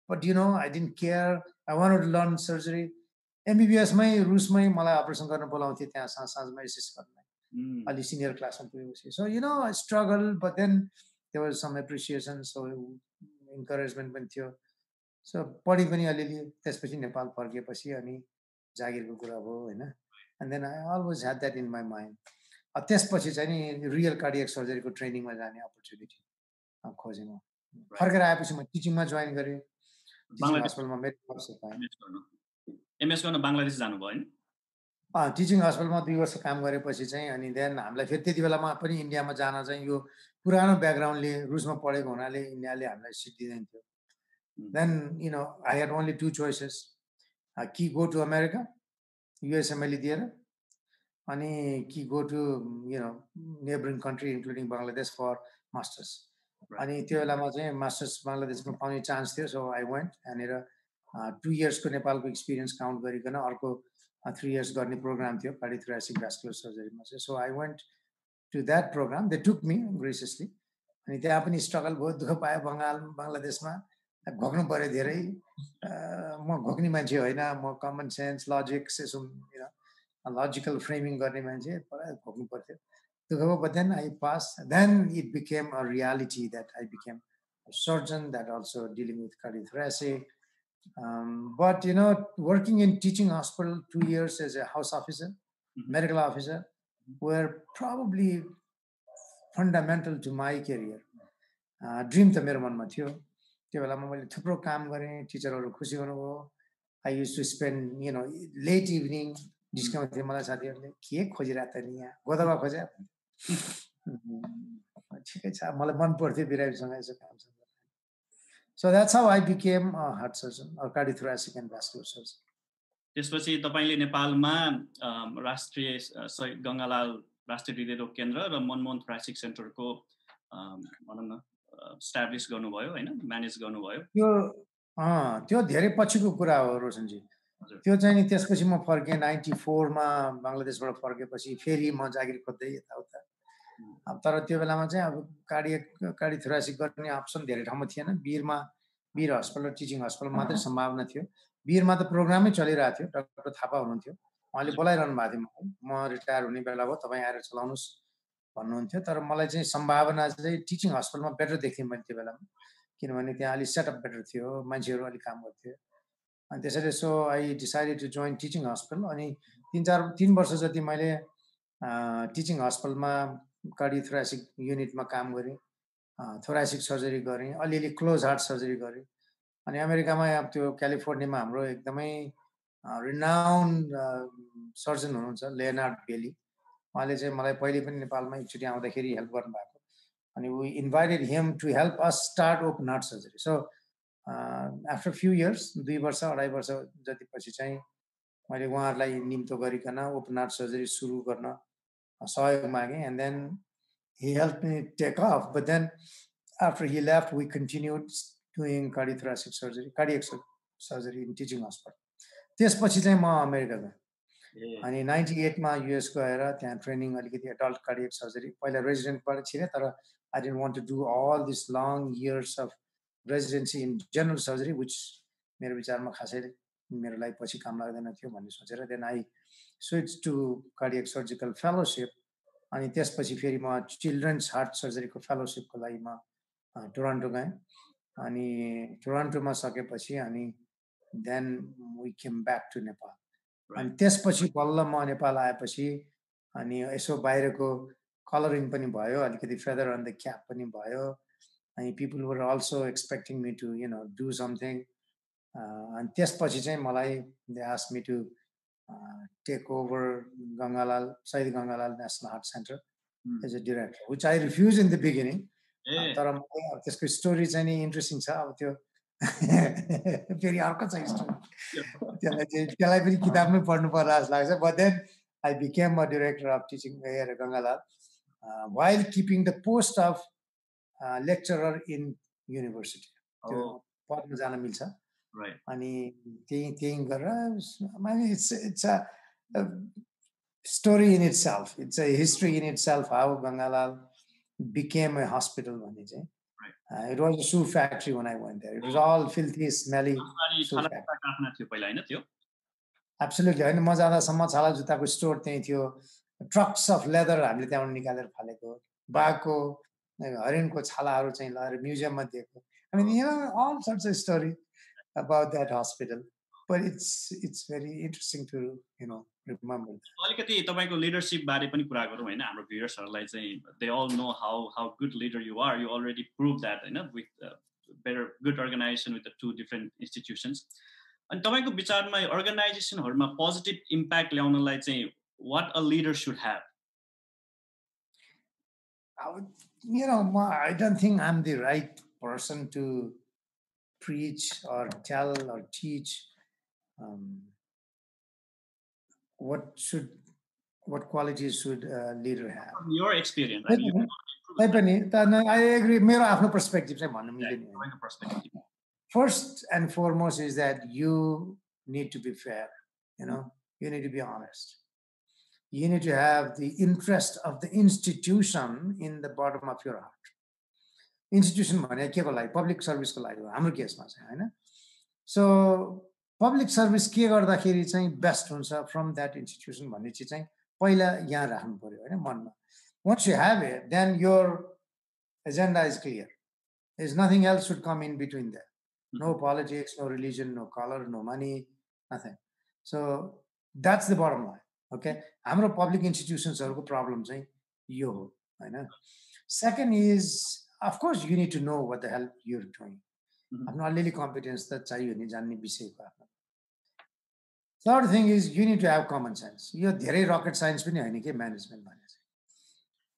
but I didn't care. I wanted to learn surgery. एमबिबिएसमै रुसमै मलाई operation गर्न बोलाउँथे त्यहाँ साँझमा assist गर्न अलि सिनियर क्लासमा पुगेपछि so I struggled but then there was some appreciation so encouragement पनि थियो सो पढि पनि अलिअलि त्यसपछि नेपाल फर्किएपछि अनि जागिरको कुरा भयो होइन and then I always had that in my mind त्यसपछि चाहिँ नि रियल कार्डियक सर्जरीको ट्रेनिङमा जाने अपर्च्युनिटी खोजेँ म फर्केर आएपछि म टिचिङमा जोइन गरेँ टिचिङ हस्पिटलमा मेडिकल अफिसर पाएँ एमएस गर्न बङ्गलादेश जानुभयो हैन टिचिङ हस्पिटलमा 2 वर्ष काम गरेपछि चाहिँ अनि देन हामीलाई फेरि त्यति बेलामा पनि इन्डियामा जान चाहिँ यो पुरानो ब्याकग्राउन्डले रुसमा पढेको हुनाले इन्डियाले हामीलाई सिट दिँदैन थियो then I had only 2 choices कि गो टु अमेरिका युएसए मैले दिएर अनि कि go to neighbouring country including Bangladesh for masters अनि त्यो बेलामा चाहिँ मास्टर्स बङ्गलादेशमा पाउने चान्स थियो सो आई वेन्ट यहाँनिर 2 इयर्सको नेपालको एक्सपिरियन्स काउन्ट गरिकन अर्को 3 इयर्स गर्ने प्रोग्राम थियो कार्डियोथोरासिक भास्कुलर सर्जरीमा चाहिँ so I went to that program they took me graciously अनि त्यहाँ पनि स्ट्रगल भयो दुःख पायो बङ्गलादेशमा घोक्नु पऱ्यो धेरै म घोक्ने मान्छे होइन म कमन सेन्स लजिक्स यसो लजिकल फ्रेमिङ गर्ने मान्छे पुरा घोक्नु पर्थ्यो but then I passed. Then it became a reality that I became a surgeon that also dealing with cardiothoracic. But working in teaching hospital 2 years as a house officer, medical officer, were probably fundamental to my career. Dream त मेरो मनमा थियो त्यो बेलामा मैले थुप्रो काम गरेँ टिचरहरू खुसी हुनुभयो I used to spend late evening discount मलाई साथीहरूले के खोजिरहेको त नि यहाँ गोदवा खोज्या ठिकै छ मलाई मन पर्थ्यो बिरामीसँग यसो काम so that's how I became a heart surgeon or cardiothoracic and vascular surgeon त्यसपछि तपाईले नेपालमा राष्ट्रिय गङ्गालाल राष्ट्रिय हृदय रोग केन्द्र र मनमोहन thoracic सेन्टरको भनौं न एस्टाब्लिश गर्नुभयो हैन म्यानेज गर्नुभयो त्यो धेरै पछिको कुरा हो रोशनजी त्यो चाहिँ नि त्यसपछि म फर्केँ 94 मा बङ्गलादेशबाट फर्केपछि फेरि म जागिर खोज्दै यताउता तर त्यो बेलामा चाहिँ अब कार्डी थोरासिक गर्ने अप्सन धेरै ठाउँमा थिएन वीर हस्पिटल टिचिङ हस्पिटल मात्रै सम्भावना थियो वीरमा त प्रोग्रामै चलिरहेको थियो डाक्टर थापा हुनुहुन्थ्यो उहाँले बोलाइरहनु भएको थियो म रिटायर हुने बेला भयो तपाईँ आएर चलाउनुहोस् भन्नुहुन्थ्यो तर मलाई चाहिँ सम्भावना चाहिँ टिचिङ हस्पिटलमा बेटर देख्थेँ मैले त्यो बेलामा किनभने त्यहाँ अलिक सेटअप बेटर थियो मान्छेहरू अलिक काम गर्थ्यो अनि त्यसैले so I decided to join teaching hospital अनि 3 वर्ष जति मैले टिचिङ हस्पिटलमा कार्डियोथोरासिक युनिटमा काम गरेँ थोरासिक सर्जरी गरेँ अलिअलि क्लोज हार्ट सर्जरी गरेँ अनि अमेरिकामा त्यो क्यालिफोर्नियामा हाम्रो एकदमै रिनाउन्ड सर्जन हुनुहुन्छ लेनार्ड बेली उहाँले चाहिँ मलाई पहिले पनि नेपालमा एकचोटि आउँदाखेरि हेल्प गर्नुभएको अनि we invited him to help us start open heart surgery so after few years 2 वर्ष 2.5 वर्ष जति पछि चाहिँ मैले उहाँहरूलाई निम्तो गरिकन ओपन हार्ट सर्जरी सुरु गर्न सहयोग मागेँ and then he helped me take off but then after he left we continued doing cardiothoracic surgery cardiac surgery in teaching hospital त्यसपछि चाहिँ म अमेरिका गएँ अनि 98 मा युएस गएर त्यहाँ ट्रेनिङ अलिकति एडल्ट कार्डियक सर्जरी पहिला रेजिडेन्टबाट छिरेँ तर I didn't want to do all this long years of residency in general surgery which मेरो विचारमा खासै मेरो लागि पछि काम लाग्दैन थियो भन्ने सोचेर then I switch to cardiac surgical fellowship अनि त्यसपछि फेरि म चिल्ड्रन्स हार्ट सर्जरीको फेलोसिपको लागि म टोरन्टो गएँ अनि टोरन्टोमा सकेपछि अनि then we came back to Nepal अनि त्यसपछि बल्ल म नेपाल आएपछि अनि यसो बाहिरको कलरिङ पनि भयो अलिकति फेदर अन द क्याप पनि भयो अनि people were also expecting me to do something अनि त्यसपछि चाहिँ मलाई they asked me to take over Shahid Gangalal National Heart Center as a director, which I refused in the beginning. तर त्यसको story चाहिँ नि इन्ट्रेस्टिङ छ अब त्यो फेरि अर्को छ स्टोरी त्यसलाई पनि किताबमै पढ्नु पर्ला जस्तो लाग्छ but then I became a director of teaching एयर Gangalal while keeping the post of lecturer in university. त्यो पढ्न जान मिल्छ अनि त्यही गरेर it's a story in itself. It's a history in itself how Gangalal became a hospital भन्ने चाहिँ it was a shoe factory when I went there. It was all filthy, smelly shoe factory. Absolutely. होइन म जाँदासम्म छाला जुत्ताको store त्यही थियो trucks of leather हामीले त्यहाँबाट निकालेर फालेको बाघको हरिणको छालाहरू चाहिँ लगेर म्युजियममा दिएको I mean all sorts of story about that hospital, but it's very interesting to remember. अलिकति तपाईको लिडरशिप बारे पनि कुरा गरौँ हैन हाम्रो भ्युअर्सहरुलाई चाहिँ they all know how good leader you are. You already proved that हैन with better good organization with the two different institutions. अनि तपाईको विचारमा अर्गनाइजेसनहरुमा पोजिटिभ इम्प्याक्ट ल्याउनलाई चाहिँ what a leader should have? I don't think I'm the right person to preach or tell or teach what qualities should a leader have. From your experience, I agree. मेरो आफ्नो perspective चाहिँ भन्नु मिल्दैन. First and foremost is that you need to be fair. You need to be honest. You need to have the interest of the institution in the bottom of your heart. Institution भने के को लागि public सर्भिसको लागि हो हाम्रो केसमा चाहिँ हैन सो पब्लिक सर्भिस के गर्दाखेरि चाहिँ बेस्ट हुन्छ फ्रम दैट इन्स्टिट्युसन भन्ने चाहिँ पहिला यहाँ राख्नु पर्यो हैन मनमा once you have it then your agenda is clear. There's nothing else should come in between there. No politics, no religion, no color, no money, nothing. So that's the bottom line. Okay, हाम्रो public इन्स्टिट्युसन्सहरुको problem चाहिँ यो हो हैन. Second is of course you need to know what the hell you're doing. आफ्नो अलिअलि competence त चाहियो नि जान्ने विषयको आफ्नो. Third thing is you need to have common sense. यो धेरै रकेट साइन्स पनि हैन के म्यानेजमेन्ट भने चाहिँ.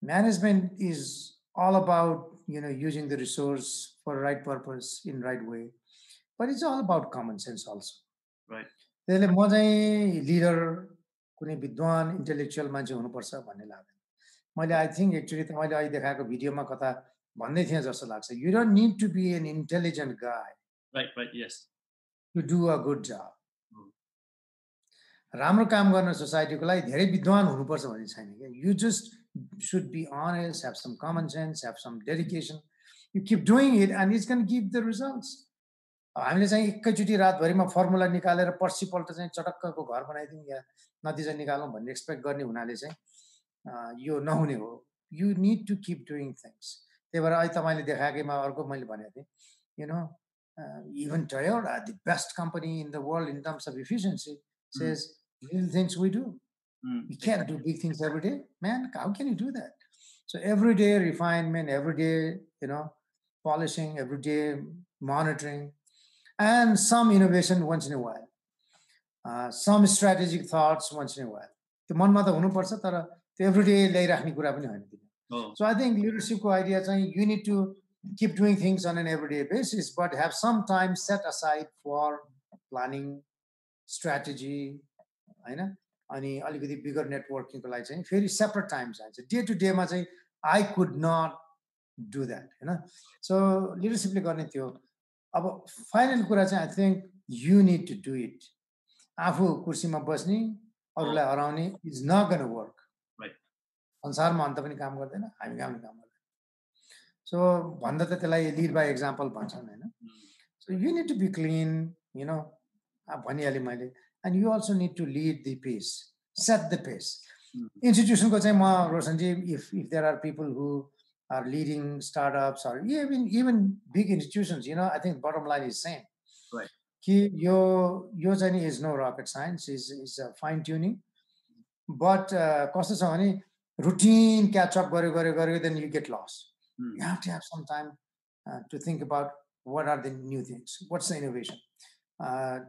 Management is all about using the resource for right purpose in right way, but it's all about common sense also. Right. त्यसले म चाहिँ लिडर कुनै विद्वान इन्टेलेक्चुअल मान्छे हुनुपर्छ भन्ने लाग्दैन. मैले आई थिङ्क एक्चुअली मैले अहिले देखाएको भिडियोमा कता भन्दै थिएँ जस्तो लाग्छ. You don't need to be an intelligent guy. Right, yes. To do a good job. राम्रो काम गर्न सोसाइटीको लागि धेरै विद्वान हुनुपर्छ भन्ने छैन क्या. You just should be honest, have some common sense, have some dedication. You keep doing it and it's going to give the results. हामीले चाहिँ एकैचोटि रातभरिमा फर्मुला निकालेर पर्सिपल्ट चाहिँ चटक्कको घर बनाइदिउँ या नतिजा निकालौँ भन्ने एक्सपेक्ट गर्ने हुनाले चाहिँ यो नहुने हो. You need to keep doing things. त्यही भएर अहिले तपाईँले देखाएकैमा अर्को मैले भनेको थिएँ, you know, even Toyota, the best company in the world in terms of efficiency, says little things we do. You can't do big things every day, man. How can you do that? So every day refinement, every day, you know, polishing, every day monitoring, and some innovation once in a while, some strategic thoughts once in a while. त्यो मनमा त हुनुपर्छ तर त्यो every day ल्याइराख्ने कुरा पनि होइन. So I think leadership idea चाहिँ you need to keep doing things on an everyday basis, but have some time set aside for planning, strategy, होइन. अनि अलिकति बिगर नेटवर्किङको लागि चाहिँ फेरि सेपरेट टाइम चाहिन्छ. डे टु डेमा चाहिँ I could not do that होइन. सो लिडरसिपले गर्ने त्यो. अब फाइनल कुरा चाहिँ I think you need to do it. आफू कुर्सीमा बस्ने अरूलाई हराउने इज नट गोना वर्क. संसारमा अन्त पनि काम गर्दैन, हामी काम गर्दैन. सो भन्दा त त्यसलाई लिड बाई एक्जाम्पल भन्छन् होइन. So you need to be clean, you know, भनिहालेँ मैले. And you also need to lead the pace, set the pace. Institution ko chahi ma Roshanji, if there are people who are leading startups or even big institutions, you know, I think bottom line is same. Right. Ki yo chahi is no rocket science, is fine tuning. But kasto cha bhane routine catch up gare then you get lost. You have to have some time to think about what are the new things, what's the innovation.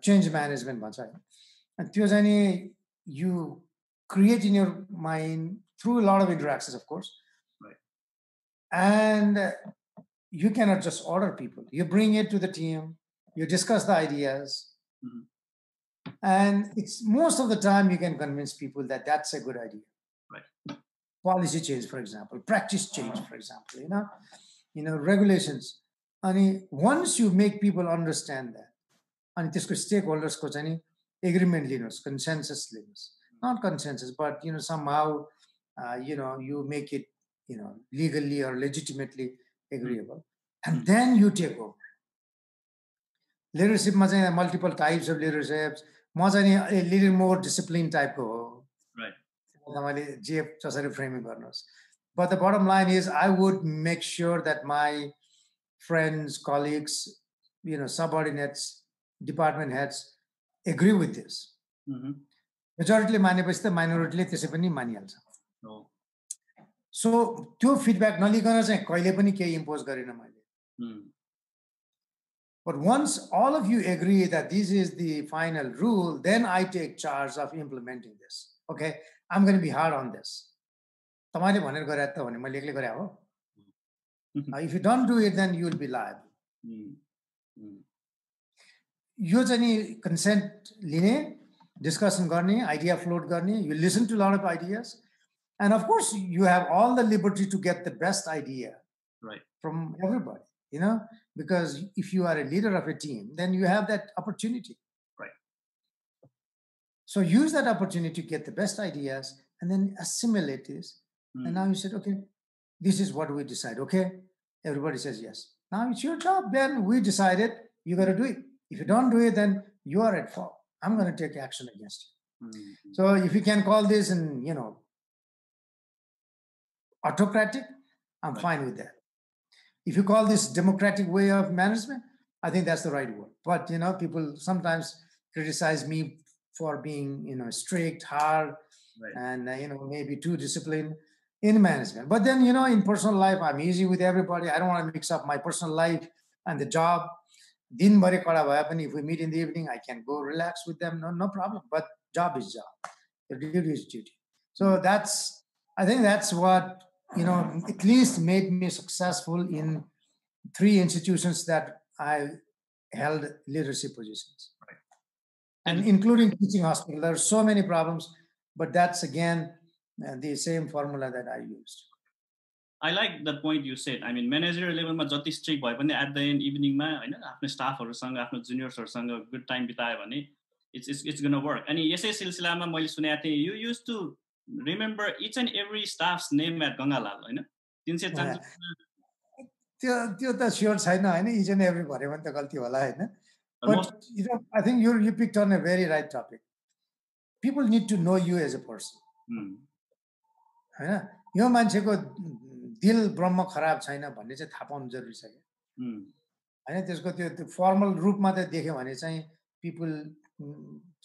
Change management bhन्छ. And त्यो चाहिँ नि you create in your mind through a lot of interactions, of course. Right. And you cannot just order people. You bring it to the team, you discuss the ideas, and it's most of the time you can convince people that that's a good idea. Right. Policy change, for example, practice change, for example, you know, regulations. And once you make people understand that, and त्यसको stakeholders को चाहिँ नि agreement linos, consensus linos, not consensus, but you know, somehow you know, you make it, you know, legally or legitimately agreeable, and then you take over. Leadership ma चाहिँ multiple types of leaderships. म चाहिँ नि a little more disciplined type को हो. Right. तपाईँले जे जसरी framing गर्नुहोस्. But the bottom line is, I would make sure that my friends, colleagues, you know, subordinates, department heads agree with this. Majority मानेपछि त minority त्यसै पनि मानिहाल्छ. So त्यो feedback नलिकन चाहिँ कहिले पनि केही impose गरिन मैले. But once all of you agree that this is the final rule, then I take charge of implementing this. Okay, I'm going to be hard on this. तपाईले भनेर गरे त भने मैले एक्लै गरे हो. If you don't do it, then you will be liable. यो चाहिँ नि consent लिने, discussion गर्ने, idea float गर्ने, you listen to a lot of ideas, and of course you have all the liberty to get the best idea from everybody, you know, because if you are a leader of a team, then you have that opportunity. Right. So use that opportunity to get the best ideas and then assimilate this. And now you said, okay, this is what we decide. Okay, everybody says yes. Now it's your job. Then we decided, you got to do it. If you don't do it, then you are at fault. I'm going to take action against you. So if you can call this, and you know, autocratic, I'm fine with that. If you call this democratic way of management, I think that's the right word. But you know, people sometimes criticize me for being, you know, strict, hard, and you know, maybe too disciplined in management. But then, you know, in personal life, I'm easy with everybody. I don't want to mix up my personal life and the job. If we meet in the evening, I can go relax with them. No problem. But job is job. The duty is duty. So I think that's what, you know, at least made me successful in 3 institutions that I held leadership positions. Right. And including teaching hospital. There are so many problems, but that's again the same formula that I used. I like the point you said. I mean, managerial level ma jati strict bhaye pani at the end evening ma हैन आफ्नो स्टाफहरुसँग आफ्नो जुनियर्सहरुसँग good time बितायो भने it's gonna work. अनि यसै सिलसिलामा मैले सुनेको थिएँ you used to remember each and every staff's name at Gangalal हैन 344 त्यो त स्योर छैन हैन इच एन्ड एभ्री भन्यो भने त गल्ती होला हैन most but I think you picked on a very right topic. People need to know you as a person. हैन यो मान्छेको दिल ब्रह्म खराब छैन भन्ने चाहिँ थाहा पाउनु जरुरी छ के हैन त्यसको त्यो फर्मल रूपमा त देख्यो भने चाहिँ people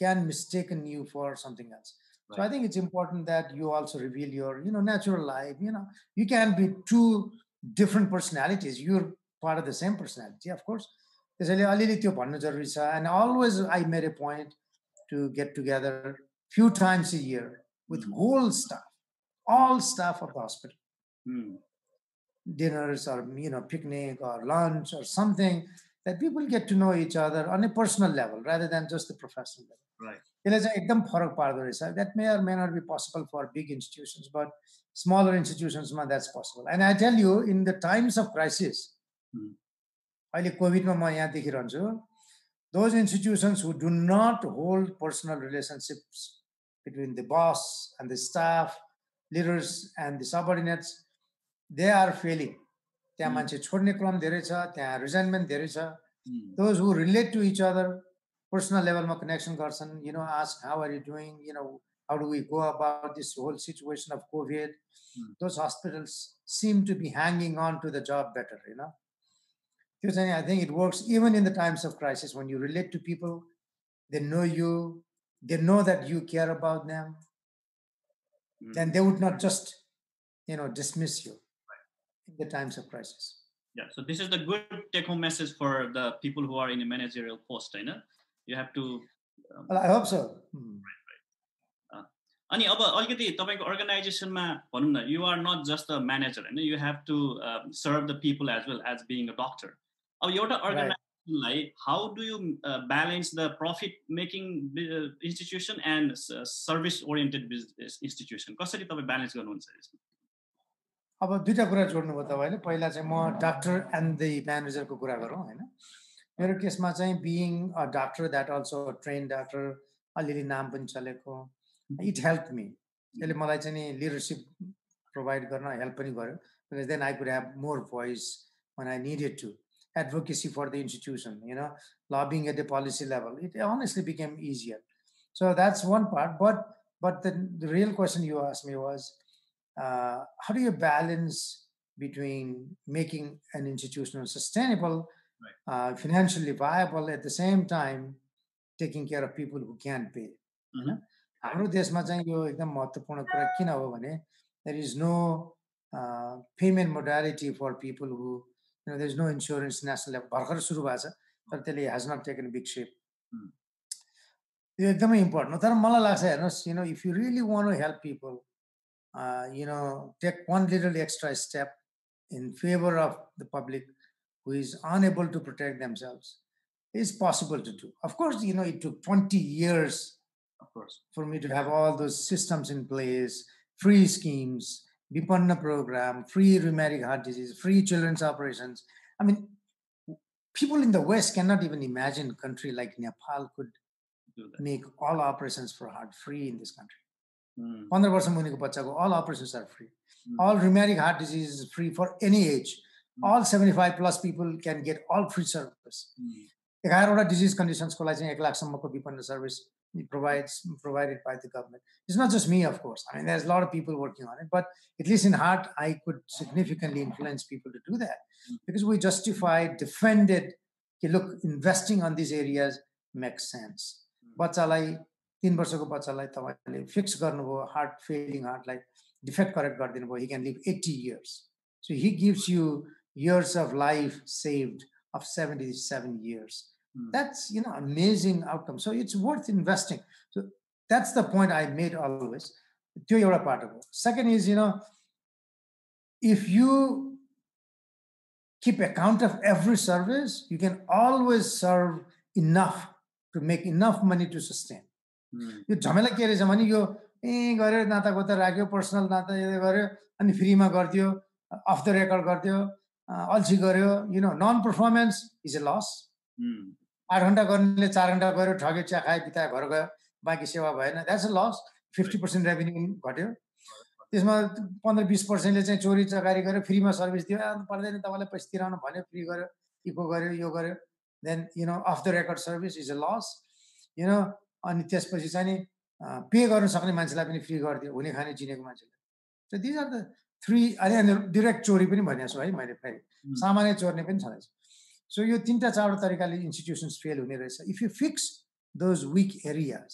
can mistaken you for something else. So I think it's important that you also reveal your natural life. You can be two different personalities. You're part of the same personality, of course. त्यसैले अलिअलि त्यो भन्नु जरुरी छ. And always I made a point to get together few times a year with whole staff, all staff of the hospital. Dinners or picnic or lunch or something that people get to know each other on a personal level rather than just the professional level. Right. त्यसले चाहिँ एकदम फरक पार्दो रहेछ. That may or may not be possible for big institutions, but smaller institutions that's possible. And I tell you, in the times of crisis, अहिले कोभिडमा म यहाँ देखिरहन्छु, those institutions who do not hold personal relationships between the boss and the staff, leaders and the subordinates, they are failing. त्यहाँ मान्छे छोड्ने क्रम धेरै छ, त्यहाँ resentment धेरै छ. Those who relate to each other, personal level ma connection garchan, ask how are you doing, how do we go about this whole situation of COVID. Those hospitals seem to be hanging on to the job better, Because I think it works even in the times of crisis when you relate to people, they know you, they know that you care about them, then they would not just, dismiss you in the times of crisis. Yeah, so this is the good take-home message for the people who are in a managerial post, You have to... Well, I hope so. Right. अनि अब अलिकति तपाईको अर्गनाइजेसनमा भनौं न, you are not just a manager, You have to serve the people as well as being a doctor. अब एउटा अर्गनाइजेसनलाई how do you balance the profit-making institution and service-oriented business institution? कसरी तपाई balance गर्नुहुन्छ यसमा? अब दुईटा कुरा जोड्नुभयो तपाईले. पहिला चाहिँ म डाक्टर एन्ड द म्यानेजरको कुरा गरौँ हैन. मेरो केसमा चाहिँ being a doctor, that also a trained doctor, अलिअलि नाम पनि चलेको, it helped me. यसले मलाई चाहिँ नि leadership provide गर्न help पनि गर्यो, because then I could have more voice when I needed to. Advocacy for the institution, lobbying at the policy level. It honestly became easier. So that's one part. But the real question you asked me was, how do you balance between making an institution sustainable, financially viable, at the same time taking care of people who can't pay? हाम्रो देशमा चाहिँ यो एकदम महत्त्वपूर्ण कुरा किन हो भने there is no payment modality for people who there is no insurance national level. भर्खर सुरु भएको छ तर त्यसले has not taken a big shape. यो एकदमै इम्पोर्टेन्ट हो. तर मलाई लाग्छ हेर्नुस्, if you really want to help people, take one little extra step in favor of the public who is unable to protect themselves, is possible to do. Of course, it took 20 years, of course, for me to have all those systems in place, free schemes, Vipanna program, free rheumatic heart disease, free children's operations. I mean, people in the West cannot even imagine a country like Nepal could make all operations for heart free in this country. 15 वर्ष मुनिको बच्चाको all operations are free. All rheumatic heart disease is free for any age. All 75 plus people can get all free service. 11 disease conditions को लागि चाहिँ 1 लाख सम्मको विपन्न service provided by the government. It's not just me, of course. I mean, there's a lot of people working on it, but at least in heart, I could significantly influence people to do that because we justified, defended, okay, look, investing on these areas makes sense. बच्चालाई 3 वर्षको बच्चालाई तपाईले fix गर्नुभयो, heart failing heart like defect correct गरिदिनु भयो, he can live 80 years. So he gives you years of life saved of 77 years. That's amazing outcome. So it's worth investing. So that's the point I made always. त्यो एउटा part of it. Second is, if you keep account of every service, you can always serve enough to make enough money to sustain. यो झमेला के रहेछ भने यो गरे नाता गोता राख्यो, पर्सनल नाता यो गर्यो अनि फ्रीमा गर्दियो, अफ द रेकर्ड गर्दियो, अल्छी गर्यो, non performance is a loss. 8 घन्टा गर्नेले 4 घन्टा गऱ्यो, ठग्यो, चिया खायो, बितायो, घर गयो, बाँकी सेवा भएन, द्याट्स अ लस। 50% रेभेन्यू घट्यो। त्यसमा 15-20%ले चाहिँ चोरी चकारी गरेर फ्रीमा सर्भिस दियो, पर्दैन तपाईँलाई पैसा तिराउनु भन्यो, फ्री गर्यो, इको गर्यो, यो गर्यो, then off the record service is a loss. अनि त्यसपछि चाहिँ नि पे गर्नु सक्ने मान्छेलाई पनि फ्री गरिदियो, हुने खाने चिनेको मान्छेलाई। So these are the 3। अनि डिरेक्ट चोरी पनि भनेको छु है मैले, फेरि सामान्य चोर्ने पनि छँदैछ। सो यो 3-4 तरिकाले इन्स्टिट्युसन्स फेल हुने रहेछ। If you fix those weak areas,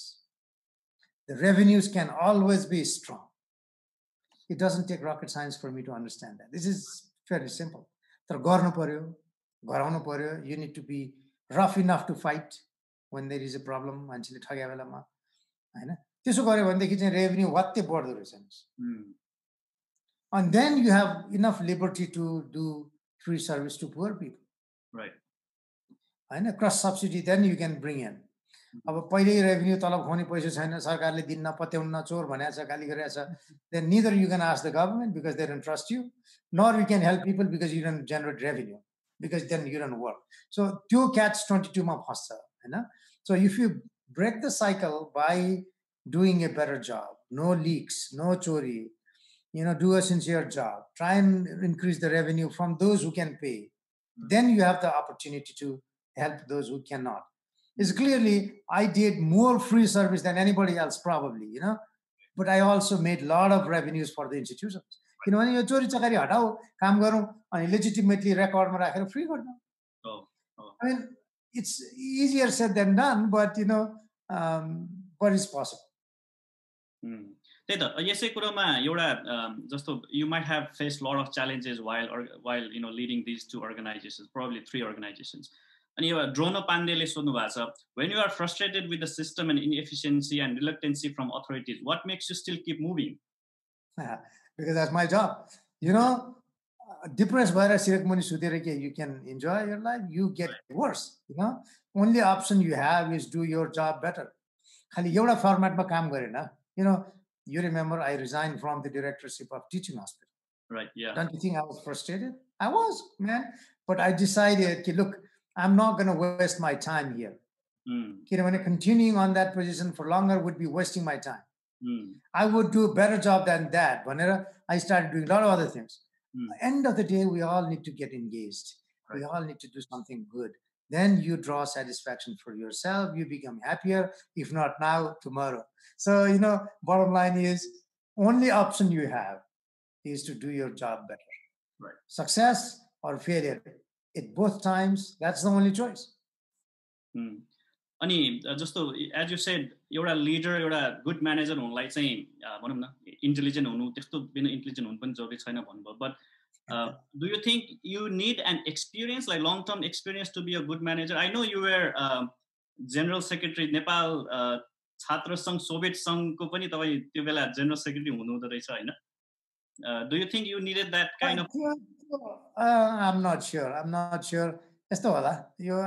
the revenues can always be strong. It doesn't take rocket science for me to understand that. This is fairly simple. तर गर्नु पर्यो, गराउनु पर्यो. You need to be rough enough to fight when there is a problem. मान्छेले ठग्या बेलामा, हैन? त्यसो गर्यो भनेदेखि चाहिँ रेभेन्यू वात्तै बढ्दो रहेछ। And then you have enough liberty to do free service to poor people. Right. हैन? Cross subsidy then you can bring in. अब पहिल्यै रेभेन्यू तलब खुवाउने पैसा छैन, सरकारले दिन नपत्याउन चोर भनेको छ, गाली गरेको छ, then neither you can ask the government because they don't trust you, nor you can help people because you don't generate revenue, because then you don't work. So त्यो catch 22 मा फस्छ, हैन? So if you break the cycle by doing a better job, no leaks, no chori, do a sincere job, try and increase the revenue from those who can pay, then you have the opportunity to help those who cannot. It's clearly, I did more free service than anybody else probably, but I also made a lot of revenues for the institutions. किनभने यो चोरी चकारी हटाऊ, काम गरौँ, अनि legitimately recordमा राखेर free गर्नु. I mean, it's easier said than done, but what is possible. त्यही त यसै कुरोमा एउटा जस्तो you might have faced a lot of challenges while leading these 2 organizations, probably 3 organizations. And Drono Pandele सोध्नु भएको छ, when you are frustrated with the system and inefficiency and reluctancy from authorities, what makes you still keep moving? Because that's my job. Depressed भएर सिरक मुनि सुतेर के you can enjoy your life, you get worse. Only option you have is do your job better. खाली एउटा फर्मेटमा काम गरेन. You remember I resigned from the directorship of teaching hospital. Right, yeah. Don't you think I was frustrated? I was, man. But I decided, look, I'm not going to waste my time here. Continuing on that position for longer would be wasting my time. I would do a better job than that. I started doing a lot of other things. End of the day, we all need to get engaged. Right. We all need to do something good. Then you draw satisfaction for yourself. You become happier, if not now, tomorrow. So, bottom line is, only option you have is to do your job better. Right. Success or failure. At both times, that's the only choice. अनि जस्तो as you said, एउटा leader, एउटा good manager हुनलाई चाहिँ भनौँ न intelligent हुनु, त्यस्तो बिना intelligent हुनु पनि जरुरी छैन भन्नुभयो. But do you think you need an experience, like long-term experience, to be a good manager? I know you were General Secretary Nepal छात्र संघ सोभियत संघको पनि तपाईं त्यो बेला General Secretary हुनुहुँदो रहेछ हैन? Do you think you needed that kind of? I'm not sure. I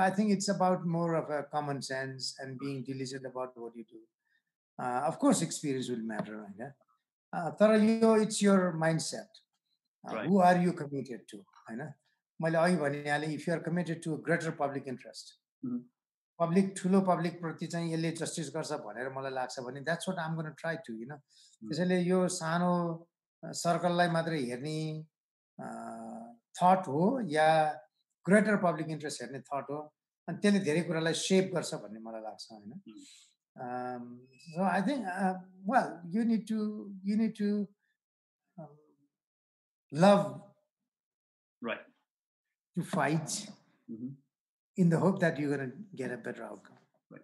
think it's about more of a common sense and being diligent about what you do. Of course, experience will matter, right? It's your mindset. Right. Who are you committed to? If you are committed to a greater public interest, ठुलो public प्रति चाहिँ यसले justice गर्छ भनेर मलाई लाग्छ भने that's what I'm going to try to, त्यसैले यो सानो सर्कललाई मात्रै हेर्ने थट हो या ग्रेटर पब्लिक इन्ट्रेस्ट हेर्ने थट हो, अनि त्यसले धेरै कुरालाई शेप गर्छ भन्ने मलाई लाग्छ, हैन? So I think well, you need to love, right, to fight in the hope that you're going to get a better outcome. Right.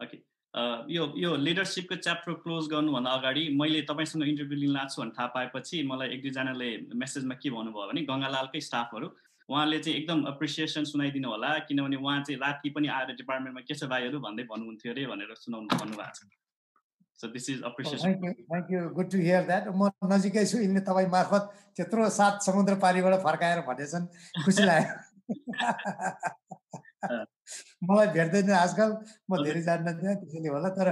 Okay. यो लिडरशिपको च्याप्टर क्लोज गर्नुभन्दा अगाडि मैले तपाईसँग इन्टरभ्यु लिन लाग्छु भन्ने थाहा पाएपछि मलाई 1-2 जनाले मेसेजमा के भन्नुभयो भने गंगालालकै स्टाफहरु उहाँले चाहिँ एकदम एप्रिसिएसन सुनाइदिनु होला किनभने उहाँ चाहिँ राति पनि आएर डिपार्टमेन्टमा के छ भाइहरु भन्दै भन्नुहुन्थ्यो रे भनेर सुनाउनु भन्नुभएको छ. So this is appreciation. Thank you. Good to hear that. म नजिकै छु, इनले तपाई मार्फत त्यत्रो 7 समुद्र पारीबाट फर्काएर भनेछन्, खुसी लाग्यो. मलाई भेट्दैन आजकल, म धेरै जान्दिनँ त्यसैले होला, तर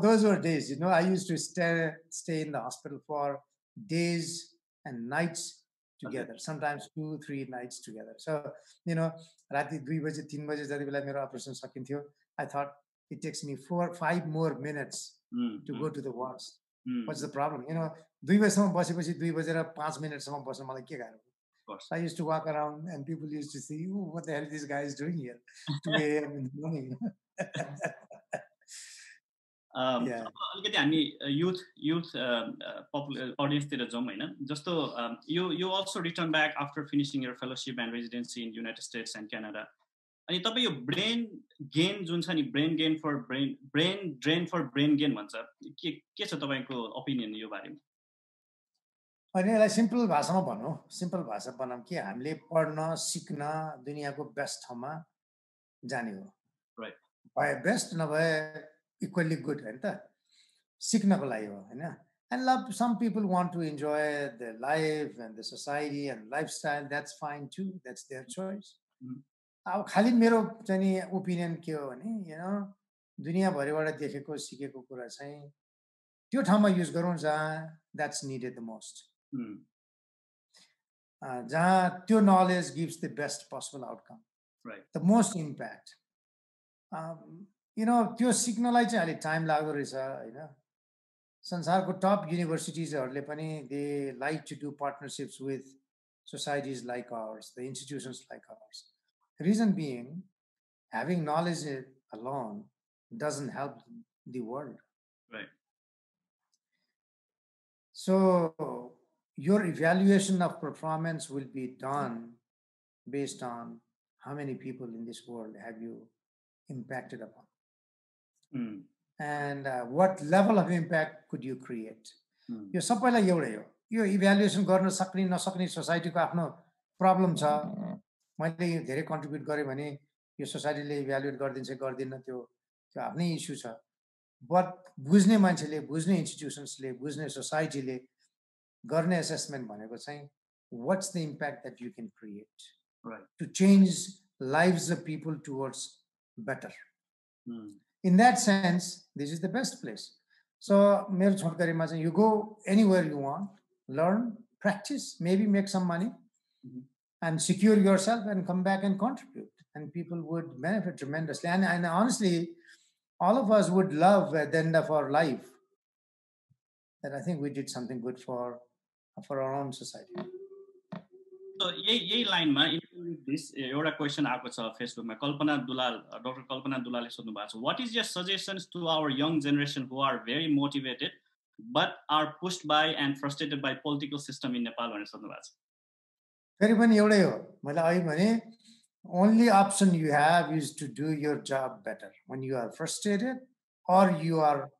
those were days, I used to stay in the hospital for days and nights together, sometimes 2-3 nights together. So, राति 2 बजे 3 बजे जति बेला मेरो अपरेसन सकिन्थ्यो, I thought it takes me 4-5 more minutes to go to the wards. What's the problem? 2 बजेसम्म बसेपछि 2 बजेर 5 मिनेटसम्म बस्न मलाई के गाह्रो? I used to walk around and people used to say, oh, what the hell this guy is doing here? 2 a.m. in the morning. अलिकति हामी youth audience-तिर जाउँ हैन, जस्तो you also return back after finishing your fellowship and residency in United States and Canada. अनि तपाईँ यो brain gain जुन छ नि, brain drain for brain gain भन्छ, के छ तपाईँको ओपिनियन यो बारेमा? अनि यसलाई सिम्पल भाषामा भनौँ, सिम्पल भाषा बनाऊँ कि हामीले पढ्न सिक्न दुनियाँको बेस्ट ठाउँमा जाने हो, राइट? भए बेस्ट नभए equally good, हैन त? सिक्नको लागि हो, हैन? And love, some people want to enjoy their life and the society and lifestyle. That's fine too. That's their choice. अब खाली मेरो चाहिँ नि ओपिनियन के हो भने, दुनियाँभरिबाट देखेको सिकेको कुरा चाहिँ त्यो ठाउँमा युज गरौँ जहाँ that's needed the most. जहाँ त्यो knowledge gives the best possible outcome, right? The most impact. त्यो सिक्नलाई चाहिँ अलि टाइम लाग्दो रहेछ, हैन? संसारको टप युनिभर्सिटिजहरूले पनि they like to do partnerships with societies like ours, the institutions like ours. Reason being, having knowledge alone doesn't help the world. Right. So your evaluation of performance will be done based on how many people in this world have you impacted upon. And what level of impact could you create? यो सबैलाई एउटै हो, यो evaluation गर्न सक्ने नसक्ने सोसाइटीको आफ्नो problem छ। मैले धेरै कन्ट्रिब्युट गरेँ भने यो सोसाइटीले इभ्यालुएट गरिदिन्छ गर्दिन्न, त्यो आफ्नै इस्यु छ। बट बुझ्ने मान्छेले, बुझ्ने इन्स्टिट्युसन्सले, बुझ्ने सोसाइटीले गर्ने एसेसमेन्ट भनेको चाहिँ what's the impact that you can create, right, to change lives of people towards better. In that sense, this is the best place. So, you go anywhere you want, learn, practice, maybe make some money, and secure yourself and come back and contribute. And people would benefit tremendously. And honestly, all of us would love at the end of our life that I think we did something good for our own society. So, यही लाइनमा this एउटा question आएको छ फेसबुकमा, Dr. Kalpana Dulale सोध्नु भएको छ, what is your suggestions to our young generation who are very motivated but are pushed by and frustrated by political system in Nepal भनेर सोध्नु भएको छ? फेरि पनि एउटै हो, मैले अघि भने only option you have is to do your job better when you are frustrated or you are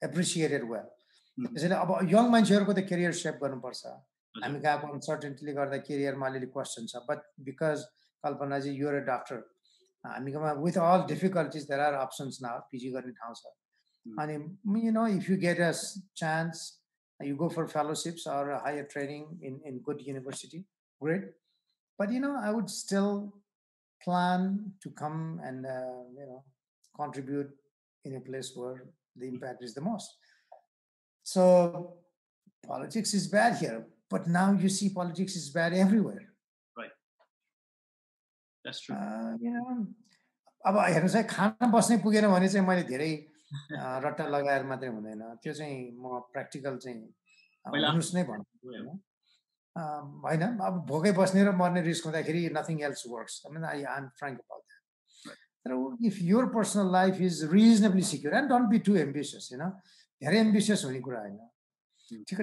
appreciated well. त्यसैले अब यङ मान्छेहरुको त करियर शेप गर्नुपर्छ। हामी गएको अनसर्टेनिटीले गर्दा करियरमा अलिअलि क्वेसन छ, बट बिकज कल्पनाजी यु आर अ डाक्टर, हामीकोमा with all difficulties there are options now, PG गर्ने ठाउँ छ। अनि if you get a chance, you go for fellowships or higher training in good university, great. But I would still plan to come and contribute in a place where the impact is the most. So politics is bad here, but now you see politics is bad everywhere. Right. That's true. अब हेर्नुस् है, खाना बस्नै पुगेन भने चाहिँ मैले धेरै रट्टा लगाएर मात्रै हुँदैन, त्यो चाहिँ म प्र्याक्टिकल चाहिँ हुनुस् नै भन्छु हैन। अब भोकै बस्ने र मर्ने रिस्क हुँदाखेरि nothing else works. I mean, I'm frank about that. Right. If your personal life is reasonably secure, and don't be too ambitious, धेरै ambitious हुने कुरा हैन, ठिक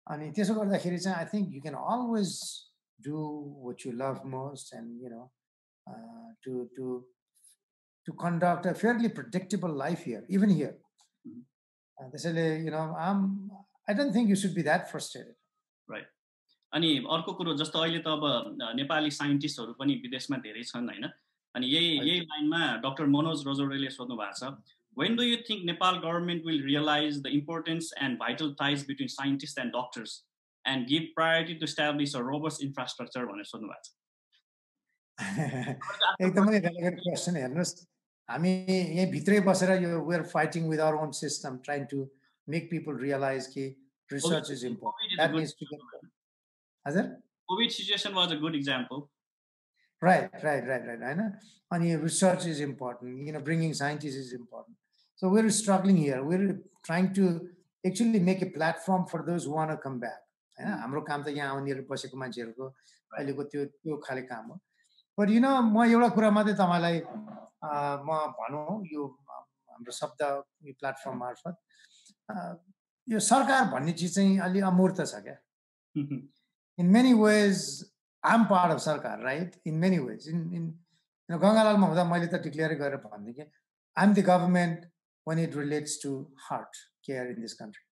अनि त्यसो गर्दाखेरि चाहिँ I think you can always do what you love most and to conduct a fairly predictable life here, even here. त्यसैले I don't think you should be that frustrated. Right. अनि अर्को कुरो जस्तो अहिले त अब नेपाली साइन्टिस्टहरु पनि विदेशमा धेरै छन् हैन, अनि यही लाइनमा डाक्टर मनोज रजोडेले सोध्नु भएको छ, when do you think Nepal government will realize the importance and vital ties between scientists and doctors and give priority to establish a robust infrastructure भनेर सोध्नु भएको छ? एकदमै relevant question हेर्नुस्, हामी यही भित्रै बसेर we are fighting with our own system, trying to make people realize कि research is important. That needs to get done. Hazard? COVID situation was a good example. Right. And research is important. Bringing scientists is important. So we're struggling here. We're trying to actually make a platform for those who want to come back. हाम्रो काम त यहाँ आउनेहरू बसेको मान्छेहरूको अहिलेको त्यो खाले काम हो. But म एउटा कुरा मात्रै तपाईँलाई म भनौँ यो हाम्रो शब्द प्लेटफर्म मार्फत यो सरकार भन्ने चिज चाहिँ अलि अमूर्त छ क्या. In many ways, I'm part of Sarkar, right? In many ways. In Gangalalma हुँदा मैले त डिक्लेयर गरेर भन्ने कि I'm the government when it relates to heart care in this country.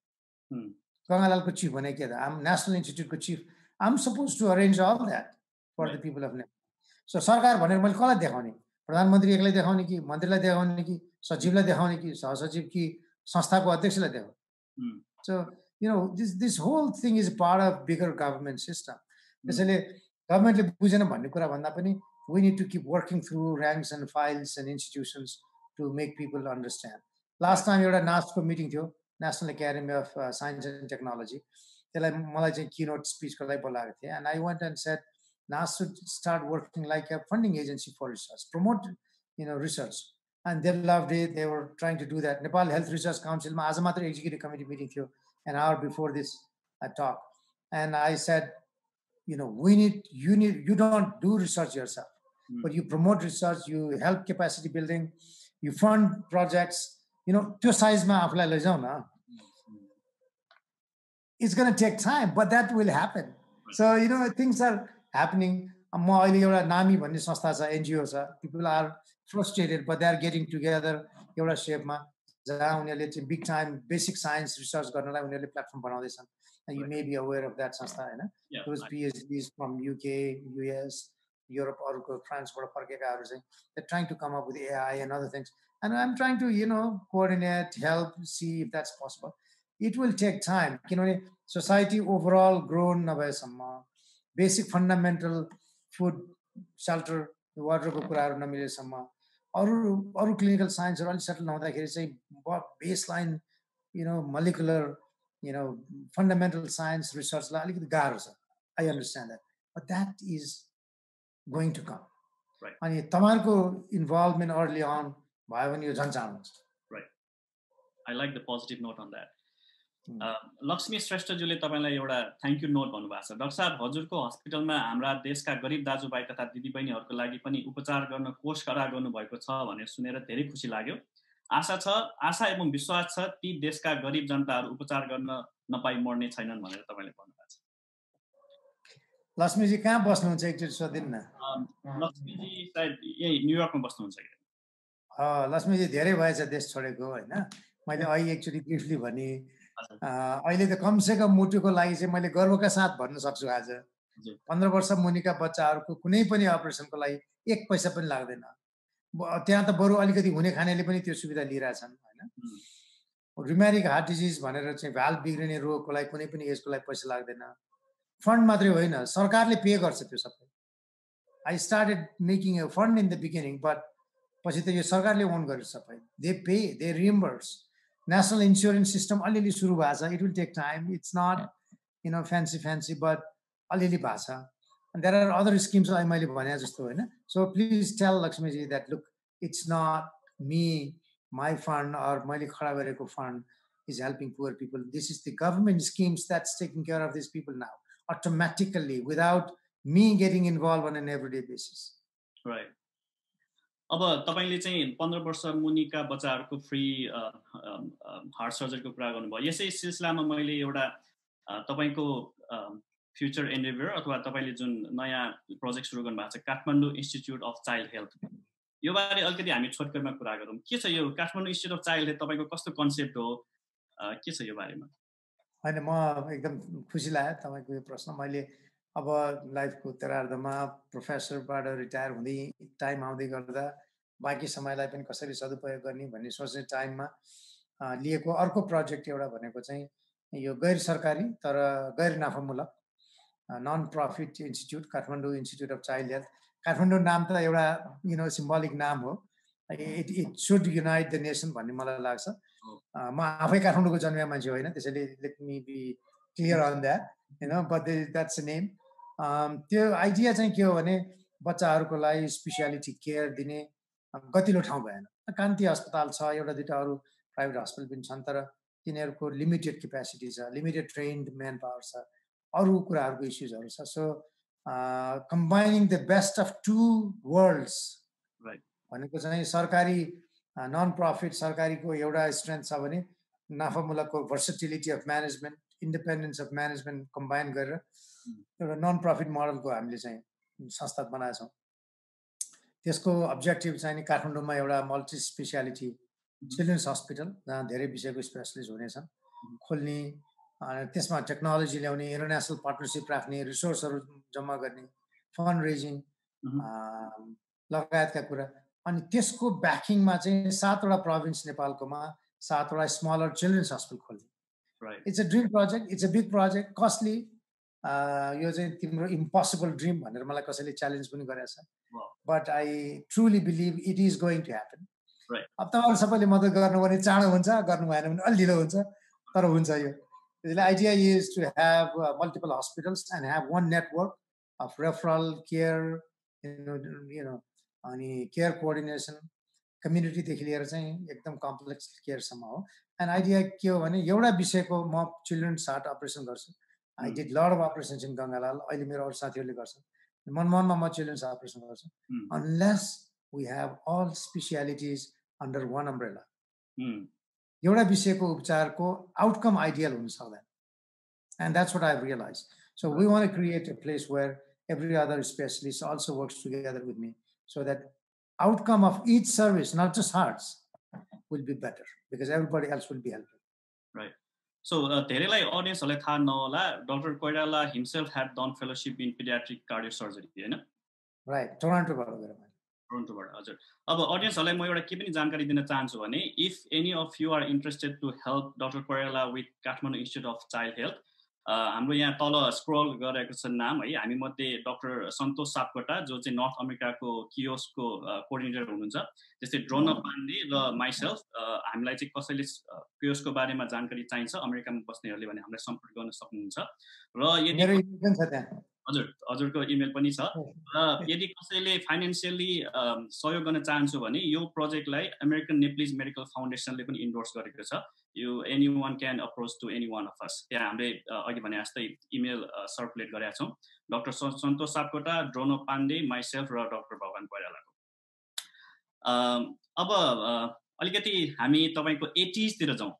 Gangalalको chief भने के त? I'm National Instituteको chief. I'm supposed to arrange all that for the people of Nepal. So सरकार भनेर मैले कसलाई देखाउने? प्रधानमन्त्री एक्लै देखाउने कि मन्त्रीलाई देखाउने कि सचिवलाई देखाउने कि सहसचिव कि संस्थाको अध्यक्षलाई देखाउने? So this whole thing is part of bigger government system. त्यसैले गभर्नमेन्टले बुझेन भन्ने कुरा भन्दा पनि we need to keep working through ranks and files and institutions to make people understand. Last time एउटा नास्टको मिटिङ थियो, National Academy of Science and Technology. त्यसलाई मलाई चाहिँ keynote speech को लागि बोलाएको थिए, and I went and said NAS should start working like a funding agency for research, promote research, and they loved it. They were trying to do that. Nepal Health Research Council मा आज मात्र executive committee meeting थियो, an hour before this talk, and I said, you don't do research yourself, but you promote research, you help capacity building, you fund projects. त्यो साइजमा आफूलाई लैजाऊ न. It's going to take time, but that will happen. So things are happening. म अहिले एउटा नामी भन्ने संस्था छ, NGO छ. People are frustrated, but they are getting together एउटा शेपमा जहाँ उनीहरूले चाहिँ big time basic science research गर्नलाई उनीहरूले platform बनाउँदैछन्. And you may be aware of that संस्था हैन? Those PhDs from UK, US, Europe, or France बाट फर्केकाहरू चाहिँ they're trying to come up with AI and other things. And I'm trying to coordinate, help, see if that's possible. It will take time. Society overall grown नभएसम्म basic fundamental food, shelter, water को कुराहरू नमिलेसम्म अरू clinical science हरू अलि settle नहुँदाखेरि चाहिँ baseline molecular fundamental science research लाई अलिकति गाह्रो छ. I understand that, but that is going to come. Right. अनि तपाईहरुको involvement early on भयो भने यो झन् चाँडो हुन्छ. Right. I like the positive note on that. Lakshmi श्रेष्ठज्यूले तपाईलाई एउटा थ्याङ्क यू नोट भन्नुभएको छ. डाक्टर साहब, हजुरको हस्पिटलमा हाम्रा देशका गरिब दाजुभाइ तथा दिदीबहिनीहरूको लागि पनि उपचार गर्न कोष खडा गर्नुभएको छ भनेर सुनेर धेरै खुसी लाग्यो. आशा एवं विश्वास छ ती देशका गरिब जनताहरू उपचार गर्न नपाई मर्ने छैनन् भनेर तपाईले भन्नुभएको छ. लक्ष्मीजी कहाँ बस्नुहुन्छ एकचोटि सोधिन् न. लक्ष्मीजी सायद यही न्युयोर्कमा बस्नुहुन्छ. लक्ष्मीजी धेरै भएछ देश छोडेको हैन. मैले अहिले एकचोटि ब्रिफली भने अहिले त कमसेकम मुटुको लागि चाहिँ मैले गर्वका साथ भन्न सक्छु आज 15 वर्ष मुनिका बच्चाहरूको कुनै पनि अपरेसनको लागि 1 पैसा पनि लाग्दैन. त्यहाँ त बरु अलिकति हुने खानेले पनि त्यो सुविधा लिइरहेछन् हैन. रुमेटिक हार्ट डिजिज भनेर चाहिँ भाल्भ बिग्रिने रोगको लागि कुनै पनि एजको लागि पैसा लाग्दैन. फन्ड मात्रै होइन, सरकारले पे गर्छ त्यो सबै. I started making a fund in the beginning, but पछि त यो सरकारले ओन गरेर सबै they pay, they reimburse. National insurance system अलिअलि सुरु भएको छ. It will take time. It's not fancy but अलिअलि भएको छ. And there are other schemes I मैले भने जस्तो हैन. So please tell Lakshmiji that look, it's not me, my fund or मैले खडा गरेको fund is helping poor people. This is the government schemes that's taking care of these people now automatically without me getting involved on an everyday basis. Right. अब तपाईले चाहिँ 15 वर्ष मुनिका बच्चाहरूको free heart सर्जरीको कुरा गर्नुभयो. यसै सिलसिलामा मैले एउटा तपाईको फ्युचर एन्डेभर अथवा तपाईले जुन नयाँ प्रोजेक्ट सुरु गर्नु भएको छ Kathmandu institute of child health, यो बारे अलिकति हामी छोटकरीमा कुरा गरौँ. के छ यो Kathmandu institute of child health? तपाईको कस्तो कन्सेप्ट हो, के छ यो बारेमा? हैन, म एकदम खुसी लाग्यो तपाईको यो प्रश्न. मैले अब लाइफको उत्तरार्धमा प्रोफेसरबाट रिटायर हुँदै टाइम आउँदै गर्दा बाँकी समयलाई पनि कसरी सदुपयोग गर्ने भन्ने सोच्ने टाइममा लिएको अर्को प्रोजेक्ट एउटा भनेको चाहिँ यो गैर सरकारी तर गैर नाफामूलक non profit institute, Kathmandu institute of child health. Kathmandu नाम त एउटा सिम्बोलिक नाम हो. It should unite the nation भन्ने मलाई लाग्छ. म आफै काठमाडौँको जन्मिया मान्छे होइन, त्यसैले let me be clear on that, but that's the name. त्यो आइडिया चाहिँ के हो भने बच्चाहरूको लागि स्पेसियालिटी केयर दिने गतिलो ठाउँ भएन. कान्ति अस्पताल छ, एउटा दुईटा अरू प्राइभेट हस्पिटल पनि छन्, तर तिनीहरूको लिमिटेड क्यापेसिटी छ, लिमिटेड ट्रेन्ड म्यान पावर छ, अरू कुराहरूको इस्युजहरू छ. So combining the best of two worlds भनेको चाहिँ सरकारी नन प्रफिट सरकारीको एउटा स्ट्रेन्थ छ भने नाफामुलकको versatility of management, independence of management combine गरेर एउटा नन प्रफिट मोडलको हामीले चाहिँ संस्था बनाएका छौँ. त्यसको अब्जेक्टिभ चाहिँ नि काठमाडौँमा एउटा मल्टी स्पेसियालिटी चिल्ड्रेन्स हस्पिटल जहाँ धेरै विषयको स्पेसलिस्ट हुनेछन् खोल्ने, त्यसमा टेक्नोलोजी ल्याउने, इन्टरनेसनल पार्टनरसिप राख्ने, रिसोर्सहरू जम्मा गर्ने, फन्ड रेजिङ लगायतका कुरा. अनि त्यसको ब्याकिङमा चाहिँ 7वटा प्रोभिन्स नेपालकोमा 7वटा स्मलर चिल्ड्रेन्स हस्पिटल खोल्ने. It's a dream project, it's a big project, costly. यो चाहिँ तिम्रो इम्पोसिबल ड्रिम भनेर मलाई कसैले च्यालेन्ज पनि गरेको छ, but I truly believe it is going to happen. अब तपाईँहरू सबैले मद्दत गर्नु भने चाँडो हुन्छ, गर्नु भएन भने अलि ढिलो हुन्छ, तर हुन्छ. यो त्यसले idea is to have multiple hospitals and have one network of referral care, अनि केयर कोअर्डिनेसन, कम्युनिटीदेखि लिएर चाहिँ एकदम कम्प्लेक्स केयरसम्म हो. एन्ड आइडिया के हो भने एउटा विषयको म चिल्ड्रेन्स हार्ट अपरेसन गर्छु. I did lot of operations in Gangalal, अहिले मेरो अरू साथीहरूले गर्छन्. मनमनमा म चिल्ड्रेन्स अपरेसन गर्छु. Unless we have all specialities under one umbrella. एउटा विषयको उपचारको आउटकम आइडियल हुन सक्दैन. And that's what I have realise. So we want to create a place where every other specialist also works together with me, so that outcome of each service, not just hearts, will be better because everybody else will be helping. Right. So धेरैलाई audience-हरुलाई थाहा नहोला, Dr. Koirala himself had done fellowship in pediatric cardiosurgery, हैन? Right. टोरन्टोबाट गरेर. टोरन्टोबाट, हजुर. अब audience-हरुलाई म एउटा के पनि जानकारी दिन चाहन्छु भने, if any of you are interested to help Dr. Koirala with Kathmandu Institute of Child Health, हाम्रो यहाँ तल स्क्रोल गरेको छ नाम है. हामी मध्ये डाक्टर सन्तोष सापकोटा जो चाहिँ नर्थ अमेरिकाको कियोसको कोअर्डिनेटर हुनुहुन्छ, त्यस्तै ड्रोन पाण्डे र माइसेल्फ. हामीलाई चाहिँ कसैले कियोसको बारेमा जानकारी चाहिन्छ अमेरिकामा बस्नेहरूले भने हामीलाई सम्पर्क गर्न सक्नुहुन्छ. र यदि हजुरको इमेल पनि छ. र यदि कसैले फाइनेन्सियली सहयोग गर्न चाहन्छु भने यो प्रोजेक्टलाई अमेरिकन नेप्लिज मेडिकल फाउन्डेसनले पनि इन्डोर्स गरेको छ. anyone can approach to any one of us. त्यहाँ हामीले अघि भने जस्तै इमेल सर्कुलेट गरेका छौँ. डाक्टर सन्तोष सापकोटा, ड्रोनो पाण्डे, माइसेल्फ र डाक्टर भगवान कोइरालाको. अब अलिकति हामी तपाईँको 80s तिर जाउँ.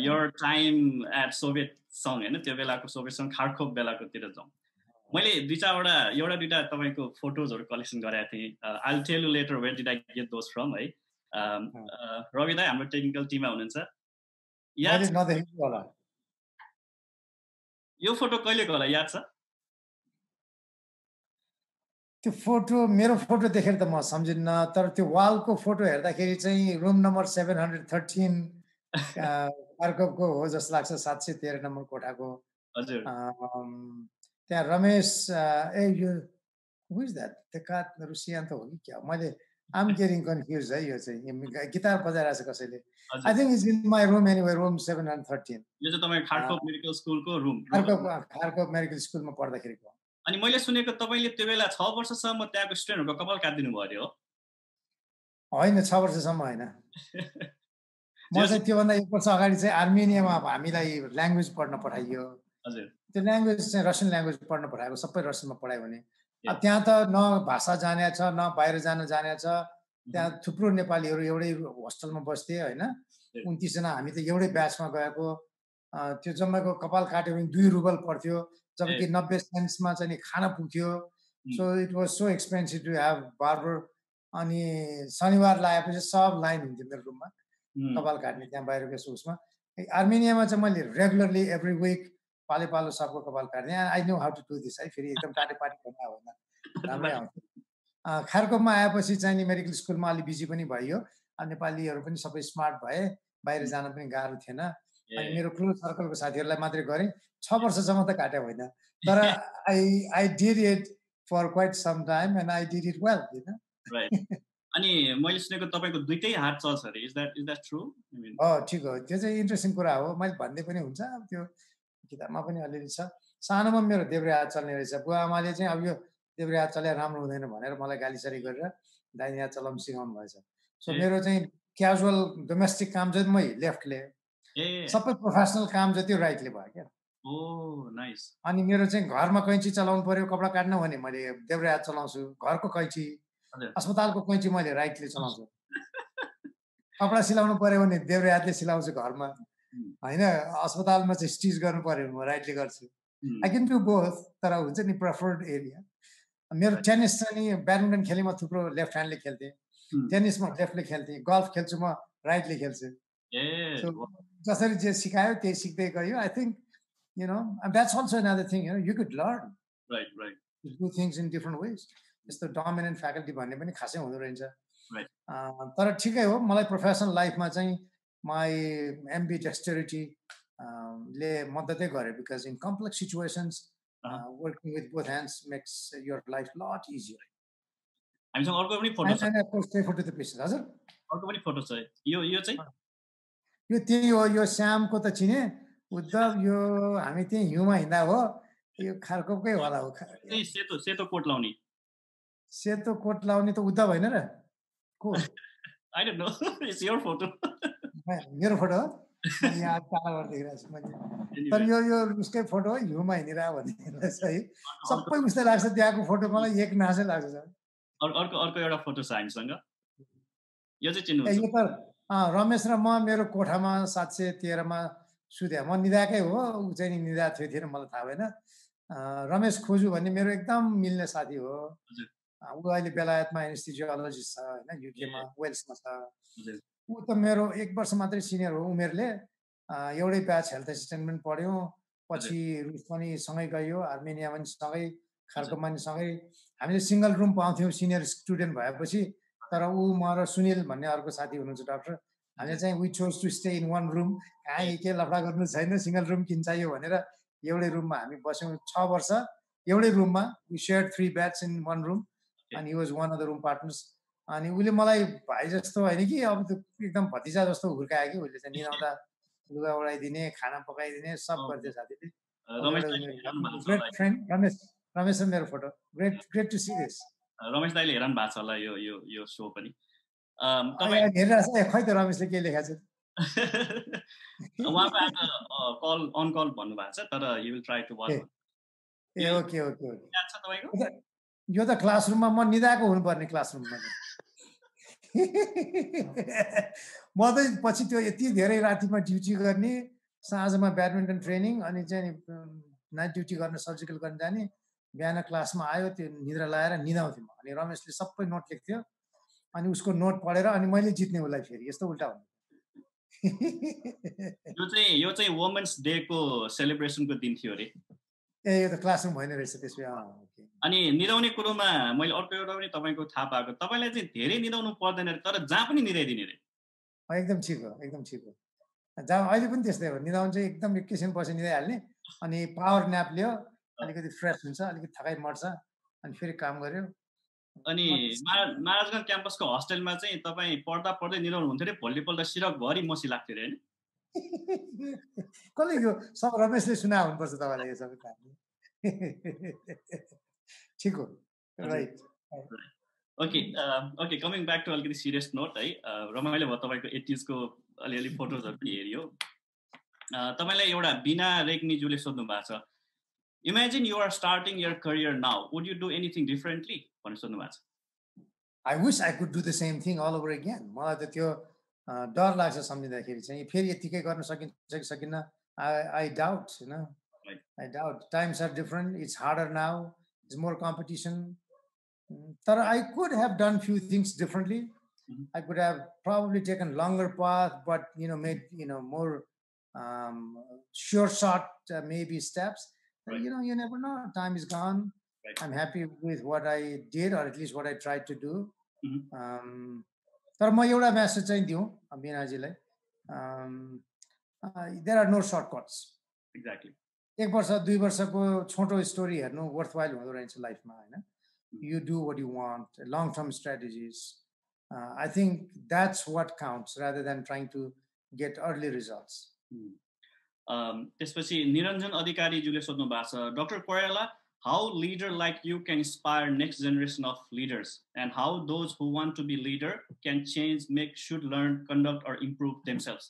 your time at सोभियत सङ्घ होइन, त्यो बेलाको सोभियत सङ्घ खार्कोभ बेलाको तिर जाउँ. मैले एउटा दुईटा तपाईँको फोटोजहरू कलेक्सन गरेको थिएँ. I'll tell you later where did I get those from है. रवि दाइ हाम्रो टेक्निकल टिममा हुनुहुन्छ. यो फोटो कहिलेको होला याद छ? त्यो फोटो मेरो फोटो देखेर त म सम्झिन्न, तर त्यो वालको फोटो हेर्दाखेरि चाहिँ रुम नम्बर 713 खार्कोभको हो जस्तो लाग्छ. 713 नम्बर कोठाको. हजुर. त्यहाँ रमेश यो हु इज द्याट? त्यो रुसियान त हो कि क्या? मैले I'm getting confused है. यो चाहिँ गिटार बजाइरहेको छ कसैले. I think it's in my room anyway, room 713. यो चाहिँ तपाईँ खार्कोभ मेडिकल स्कुलको रुम. खार्कोभ मेडिकल स्कुलमा पढ्दाखेरिको. अनि मैले सुनेको तपाईँले त्यो बेला 6 वर्षसम्म त्यहाँको स्टुडेन्टहरूको कपाल काटिदिनु भयो अरे हो? होइन, 6 वर्षसम्म होइन. म चाहिँ त्योभन्दा 1 वर्ष अगाडि चाहिँ आर्मेनियामा हामीलाई ल्याङ्ग्वेज पढ्न पठाइयो. हजुर. त्यो ल्याङ्ग्वेज चाहिँ रसियन ल्याङ्ग्वेज पढ्न पठाएको, सबै रसियनमा पढायो भने. त्यहाँ त न भाषा जाने छ न बाहिर जान जाने छ. त्यहाँ थुप्रो नेपालीहरू एउटै होस्टेलमा बस्थे होइन. 29 जना हामी त एउटै ब्याचमा गएको. त्यो जम्माको कपाल काट्यो भने 2 रुबल पर्थ्यो, जबकि 90 सेन्ट्समा चाहिँ खाना पुग्थ्यो. So it was so expensive to have barber. अनि शनिबार लगाएपछि सब लाइन हुन्थ्यो मेरो रुममा कपाल काट्ने. त्यहाँ बाहिरको उसमा आर्मेनियामा चाहिँ मैले रेगुलरली एभ्री विक पालो सबको कपाल काट्ने. I know how to do this है. फेरि एकदम काटेपाटी भन्ने होइन, राम्रै आउँछ. खार्कोभमा आएपछि चाहिँ नि मेडिकल स्कुलमा अलि बिजी पनि भयो. नेपालीहरू पनि सबै स्मार्ट भए, बाहिर जान पनि गाह्रो थिएन. अनि मेरो क्लोज सर्कलको साथीहरूलाई मात्रै गरेँ. 6 वर्षसम्म त काटे होइन, तर I did it for quite some time and I did it well. अनि मैले सुनेको तपाईको दुईटै हात चल्छ अरे, इज द्याट ट्रू? ठिक हो, त्यो चाहिँ इन्ट्रेस्टिङ कुरा हो। मैले भन्दै पनि हुन्छ, त्यो किताबमा पनि अलिअलि छ। सानोमा मेरो देब्रे हात चल्ने रहेछ, बुवा आमाले चाहिँ अब यो देब्रे हात चल्या राम्रो हुँदैन भनेर मलाई गालीसारी गरेर दाहिने हात चलाउनु सिकाउनु भएछ। सो मेरो चाहिँ क्याजुअल डोमेस्टिक काम चाहिँ मै लेफ्टले, सबै प्रोफेसनल काम जति राइटले भयो क्या। नाइस। अनि मेरो चाहिँ घरमा कैँची चलाउनु पर्यो, कपडा काट्न भने मैले देब्रे हात चलाउँछु, घरको कैँची, अस्पतालको कैँची मैले राइटले चलाउँछु। कपडा सिलाउनु पर्यो भने देब्रे हातले सिलाउँछु घरमा, होइन। अस्पतालमा चाहिँ स्टिच गर्नु पर्यो भने म राइटले गर्छु। आई क्यान डु बोथ, तर हुन्छ नि प्रेफर्ड एरिया। मेरो टेनिस चाहिँ नि ब्याडमिन्टन खेलेँ म थुप्रो लेफ्ट ह्यान्डले खेल्थेँ, टेनिस म लेफ्टले खेल्थेँ, गल्फ खेल्छु म राइटले खेल्छु। सो जसरी जे सिकायो त्यही सिक्दै गयो। I think you know, and that's also another thing, you know, you could learn to do things in different ways. It's the dominant faculty भन्ने पनि खासै हुँदो रहेछ। तर ठिकै हो, मलाई प्रोफेसनल लाइफमा चाहिँ my ambidexterity ले मद्दतै गर्यो, because in complex situations working with both hands makes your life a lot easier. हामीसँग अर्को पनि फोटो छ, and of course stay photo the pieces. हजुर, अर्को पनि फोटो छ। यो चाहिँ यो त्यही हो, यो श्यामको त चिने उद्धव, यो हामी त्यही हिउँमा हिँड्दा हो, यो खारकोटकै होला हो। सेतो सेतो कोट लाउने, सेतो कोट लाउने त उद्धव होइन र को? I don't know, it's your photo. मेरो फोटो हो, यहाँ तालाबाट देखिरहेको छु मैले। तर यो उसकै फोटो हो, हिउँमा हिँडिरहेको भन्ने रहेछ है। सबै उस्तै लाग्छ त्यहाँको फोटो, मलाई एक नासै लाग्छ सर। अर्को एउटा फोटो छ हामीसँग, यो चाहिँ चिन्नुहुन्छ? यो त रमेश र म मेरो कोठामा 713 मा सुत्या। म निदाकै हो, ऊ चाहिँ नि निदा थियो थिएन, मलाई थाहा भएन। रमेश खोजु भन्ने मेरो एकदम मिल्ने साथी हो। ऊ अहिले बेलायतमा एनेस्थेजियोलोजिस्ट छ होइन, युकेमा वेल्समा छ। ऊ त मेरो 1 वर्ष मात्रै सिनियर हो उमेरले। एउटै ब्याच हेल्थ एसिस्टेन्ट पनि पढ्यौँ, पछि रुस पनि सँगै गयो, आर्मेनिया पनि सँगै, खारकोटमा पनि सँगै। हामीले सिङ्गल रुम पाउँथ्यौँ सिनियर स्टुडेन्ट भएपछि। तर ऊ म र सुनिल भन्ने अर्को साथी हुनुहुन्छ डाक्टर, हामीले चाहिँ we chose to stay in one room. कहीँ के लफडा गर्नु छैन, सिङ्गल रुम किन चाहियो भनेर एउटै रुममा हामी बस्यौँ 6 वर्ष एउटै रुममा। We shared 3 beds in one room and he was one of the room partners. अनि उसले मलाई भाइ जस्तो होइन कि, अब त एकदम भतिजा जस्तो हुर्कायो कि। उसले चाहिँ निदाउँदा लुगा ओढाइदिने, खाना पकाइदिने, सब गर्थ्यो साथीले। ग्रेट फ्रेन्ड रमेश मेरो photo. Great to see this. Ramesh दाइले हेर्नु भएको छ होला यो सो पनि। हेरिरहेको छ, खै त रमेशले के लेखाएको छ? उहाँको आज अन कल भन्नुभएको छ, तर you will try to watch. Okay यो त क्लासरुममा म निदाएको हुनुपर्ने क्लासरुममा। म त पछि त्यो यति धेरै रातिमा ड्युटी गर्ने, साँझमा ब्याडमिन्टन ट्रेनिङ, अनि चाहिँ नाइट ड्युटी गर्न, सर्जिकल गर्न जाने। बिहान क्लासमा आयो, त्यो निद्रा लाएर निदाउँथेँ म। अनि रमेशले सबै नोट लेख्थ्यो, अनि उसको नोट पढेर अनि मैले जित्ने उसलाई। फेरि यस्तो उल्टा हुन्थ्यो। यो चाहिँ वुमेन्स डे को सेलिब्रेसनको दिन थियो अरे। यो त क्लासरुम होइन रहेछ त्यसमा। अनि निदाउने कुरोमा मैले अर्को एउटा पनि तपाईँको थाहा पाएको, तपाईँलाई चाहिँ धेरै निदाउनु पर्दैन अरे, तर जहाँ पनि निदाइदिने अरे। एकदम ठिक हो, एकदम ठिक हो। जहाँ अहिले पनि त्यस्तै हो, निदाउनु चाहिँ एकदम एकैछिन पछि निदाइहाल्ने। अनि पावर न्याप लियो, अलिकति फ्रेस हुन्छ, अलिकति थकाइ मर्छ, अनि फेरि काम गर्यो। अनि महाराजगञ्ज क्याम्पसको हस्टेलमा चाहिँ तपाईँ पढ्दा पढ्दै निदाउनु हुन्थ्यो अरे, भोलिपल्ट सिरकभरि मसी लाग्थ्यो अरे होइन? कसले यो सब रमेशले सुना हुनुपर्छ तपाईँलाई यो सबै काम। ठिक हो, right. Okay coming back to अलिकति सिरियस नोट है। रमाइलो भयो तपाईँको 80s को अलिअलि फोटोजहरू पनि हेरियो। तपाईँलाई एउटा बिना रेग्मीज्यूले सोध्नु भएको छ, imagine you are starting your career now, would you do anything differently भनेर सोध्नु भएको छ। I wish I could do the same thing all over again. मलाई त त्यो डर लाग्छ सम्झिँदाखेरि चाहिँ, फेरि यतिकै गर्न सकिन्छ कि सकिन्न। आई डाउट, होइन, I doubt. Times are different, it's harder now, it's more competition. तर I could have done few things differently. I could have probably taken longer path, but made more sure shot maybe steps. But you never know. Time is gone. I'm happy with what I did, or at least what I tried to do. तर म एउटा message चाहिँ दिउँ बिनाजीलाई, there are no shortcuts. Exactly. 1 वर्ष 2 वर्षको छोटो story हेर्नु वर्थवाइल हुँदो रहेछ लाइफमा, होइन। You do what you want, long term strategies, I think that's what counts rather than trying to get early results. त्यसपछि निरञ्जन अधिकारीज्यूले सोध्नु भएको छ, Dr. Koirala, how leader like you can inspire next generation of leaders, and how those who want to be leader can change, should learn, conduct, or improve themselves?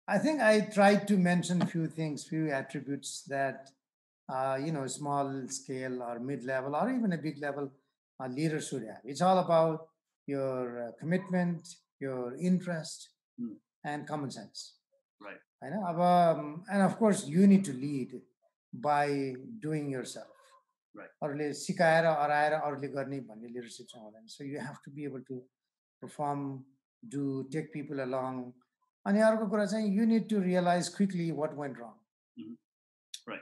I think I tried to mention a few things, few attributes that small scale or mid-level or even a big level leader should have. It's all about your commitment, your interest, and common sense. Right. And of course, you need to lead by doing yourself. Right. Leadership. So you have to be able to perform, take people along. And you need to realize quickly what went wrong. Right.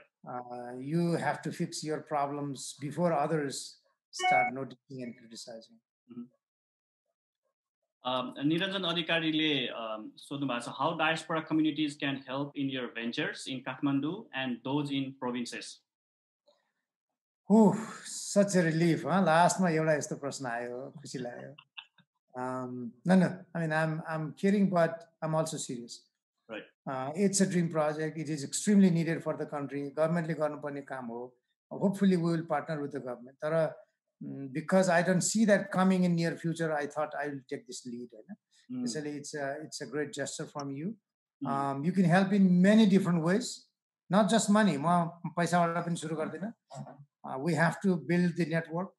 You have to fix your problems before others start noticing and criticizing. Niranjan Adhikarile सोध्नु भएको छ, how diaspora communities can help in your ventures in Kathmandu and those in provinces? Such a relief, huh? Last ma euta yesto prashna ayo, khushi lagyo. No, I mean, I'm kidding, but I'm also serious. Right. It's a dream project. It is extremely needed for the country. Government le garnu parne kaam ho. Hopefully we will partner with the government. Because I don't see that coming in near future, I thought I will take this lead. Essentially, it's a great gesture from you. You can help in many different ways, not just money. We have to build the network.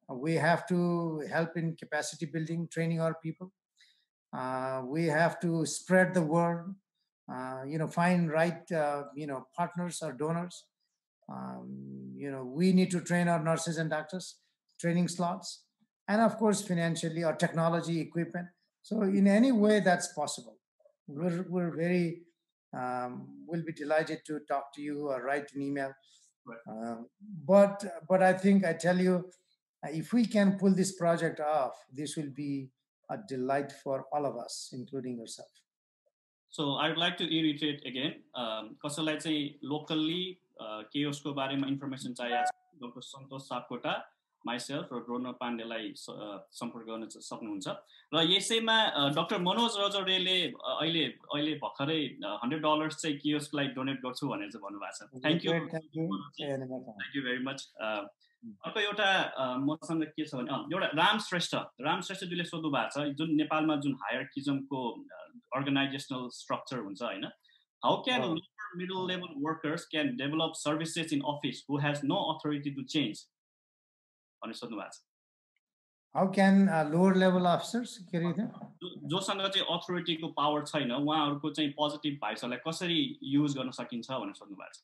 We have to help in capacity building, training our people. We have to spread the word. Find right, partners or donors. We need to train our nurses and doctors, training slots, and of course, financially or technology equipment. So in any way that's possible, we're very, we'll be delighted to talk to you or write an email. Right. But I think I tell you, if we can pull this project off, this will be a delight for all of us, including yourself. So I would like to reiterate again, कसैलाई चाहिँ locally chaosको बारेमा information चाहिएको छ, Dr. Santosh Sapkota, myself र drone पाण्डेलाई सम्पर्क गर्न सक्नुहुन्छ। र यसैमा डाक्टर मनोज रजौडेले अहिले भर्खरै $100 चाहिँ कियोस्कलाई डोनेट गर्छु भनेर चाहिँ भन्नुभएको छ। Thank you very much. अर्को एउटा मसँग के छ भने एउटा राम श्रेष्ठजीले सोध्नु भएको छ, जुन नेपालमा जुन हायरकिजमको अर्गनाइजेसनल स्ट्रक्चर हुन्छ हैन, how can lower middle level workers can develop services in office who has no authority to change? How can lower level officers जोसँग चाहिँ अथोरिटीको पावर छैन, उहाँहरुको चाहिँ पोजिटिभ भाइब्सलाई कसरी युज गर्न सकिन्छ भनेर सोध्नु भएको छ।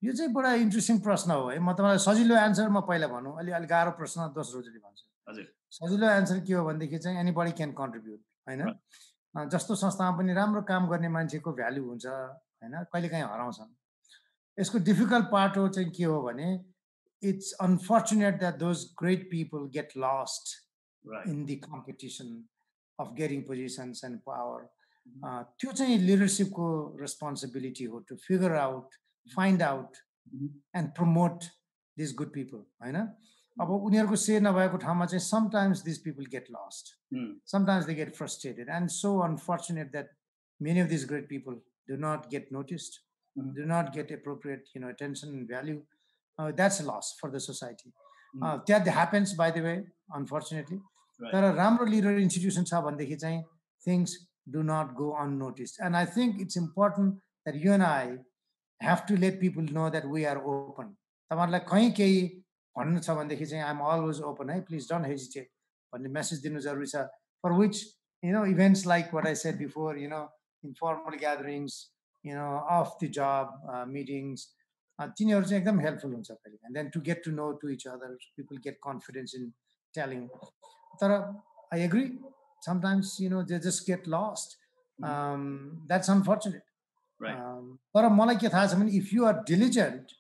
यो चाहिँ बडा इन्ट्रेस्टिङ प्रश्न हो है। म तपाईलाई सजिलो आन्सर म पहिला भनौं, अलि गाह्रो प्रश्न दोस्रोजले भन्छु। हजुर, सजिलो आन्सर के हो भन्देखि चाहिँ एनीबडी क्यान कन्ट्रिब्युट हैन। जस्तो संस्थामा पनि राम्रो काम गर्ने मान्छेको भ्यालु हुन्छ हैन, कहिलेकाहीँ हराउँछन्। यसको डिफिकल्ट पार्ट हो चाहिँ के हो भने, it's unfortunate that those great people get lost in the competition of getting positions and power. त्यो चाहिँ leadershipको responsibility हो, to figure out, find out and promote these good people हैन। अब उनीहरुको शेयर नभएको ठाउँमा चाहिँ sometimes these people get lost. Sometimes they get frustrated, and so unfortunate that many of these great people do not get noticed, do not get appropriate attention and value. That's a loss for the society. That happens, by the way, unfortunately. There are राम्रो leader institutions छ भन्देखि चाहिँ things do not go unnoticed. And I think it's important that you and I have to let people know that we are open. तपाईहरुलाई कहीं केही भन्नु छ भनेदेखि चाहिँ I'm always open. Please don't hesitate. भन्ने मेसेज दिनु जरुरी छ. For which, events like what I said before, informal gatherings, off the job meetings, तिनीहरु चाहिँ एकदम हेल्पफुल हुन्छ कहिले। And then to get to know to each other, people get confidence in telling. तर I agree, sometimes they just get lost. That's unfortunate. Right. तर मलाई के थाहा छ भने, if you are diligent,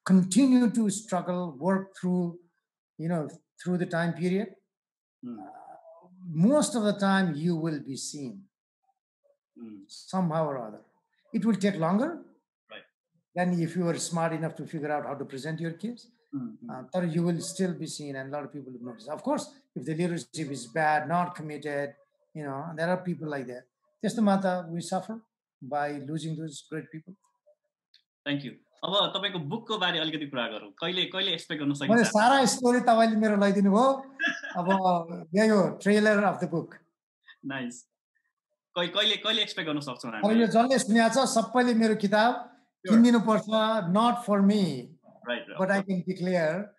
continue to struggle, work through through the time period, most of the time you will be seen somehow or other. It will take longer than if you are smart enough to figure out how to present your case, तर you will still be seen and a lot of people will notice. Of course, if the leadership is bad, not committed, there are people like that. त्यस्तोमा त we suffer by losing those great people. Thank you. अब तपाईको बुकको बारे अलिकति कुरा गरौँ. कहिले एक्सपेक्ट गर्न सकिन्छ? मैले सारा स्टोरी तपाईले मेरो लैदिनु भयो. अब यही हो trailer of the book. Nice. कहिले एक्सपेक्ट गर्न सक्छौँ हामी? अब यो जसले सुनेको छ सबैले मेरो किताब किनिदिनु पर्छ. Not for me, but I can declare.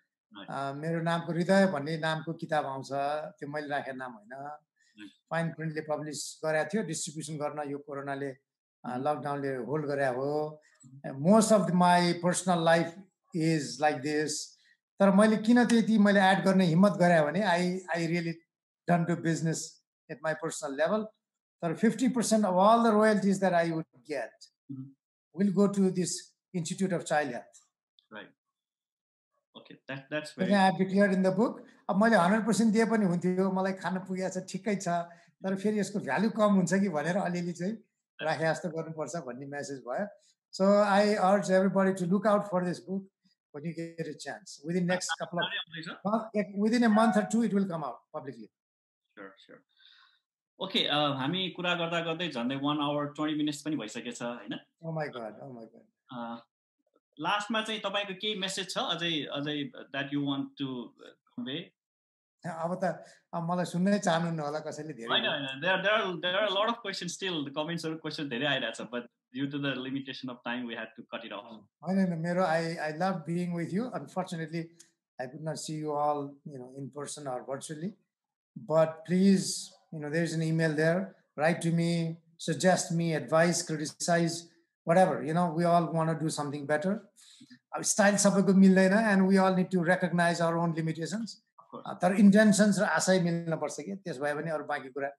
मेरो नामको हृदय भन्ने नामको किताब आउँछ. त्यो मैले राखेको नाम होइन. फाइन प्रिन्टले पब्लिस गरेको थियो. डिस्ट्रिब्युसन गर्न यो कोरोनाले लकडाउनले होल्ड गरे हो. Most of my personal life is like this. तर मैले किन त्यति मैले एड गर्ने हिम्मत गरे भने I really don't do business at my personal level. तर 50% of all the royalties that I would get will go to this Institute of Child Health. Right. Okay, that's very. I have declared in the book. अब मैले 100% दिए पनि हुन्थ्यो. मलाई खान पुगेछ ठिकै छ. तर फेरि यसको भ्यालु कम हुन्छ कि भनेर अलिअलि चाहिँ राखे जस्तो गर्नुपर्छ भन्ने मेसेज भयो. So I urge everybody to look out for this book when you get a chance. Within next couple of within a month or two, it will come out publicly. Sure. Okay, हामी कुरा गर्दा गर्दै झन्डै 1 hour 20 minutes पनि भइसकेछ हैन? Oh my god. लास्टमा चाहिँ तपाईको केही मेसेज छ अझै that you want to convey? अब त मलाई सुन्नै चाहनुहुन्न होला कसैले धेरै. हैन, there are a lot of questions still. The comments or questions धेरै आइराछ, but due to the limitation of time we had to cut it off. I love being with you. Unfortunately, I could not see you all, in person or virtually. But please, there's an email there. Write to me, suggest me, advise, criticize, whatever. We all want to do something better. Our style सबैको मिल्दैन, and we all need to recognize our own limitations. तर intentions र आशय मिल्न पर्छ के. त्यस भए पनि अरु बाँकी कुरा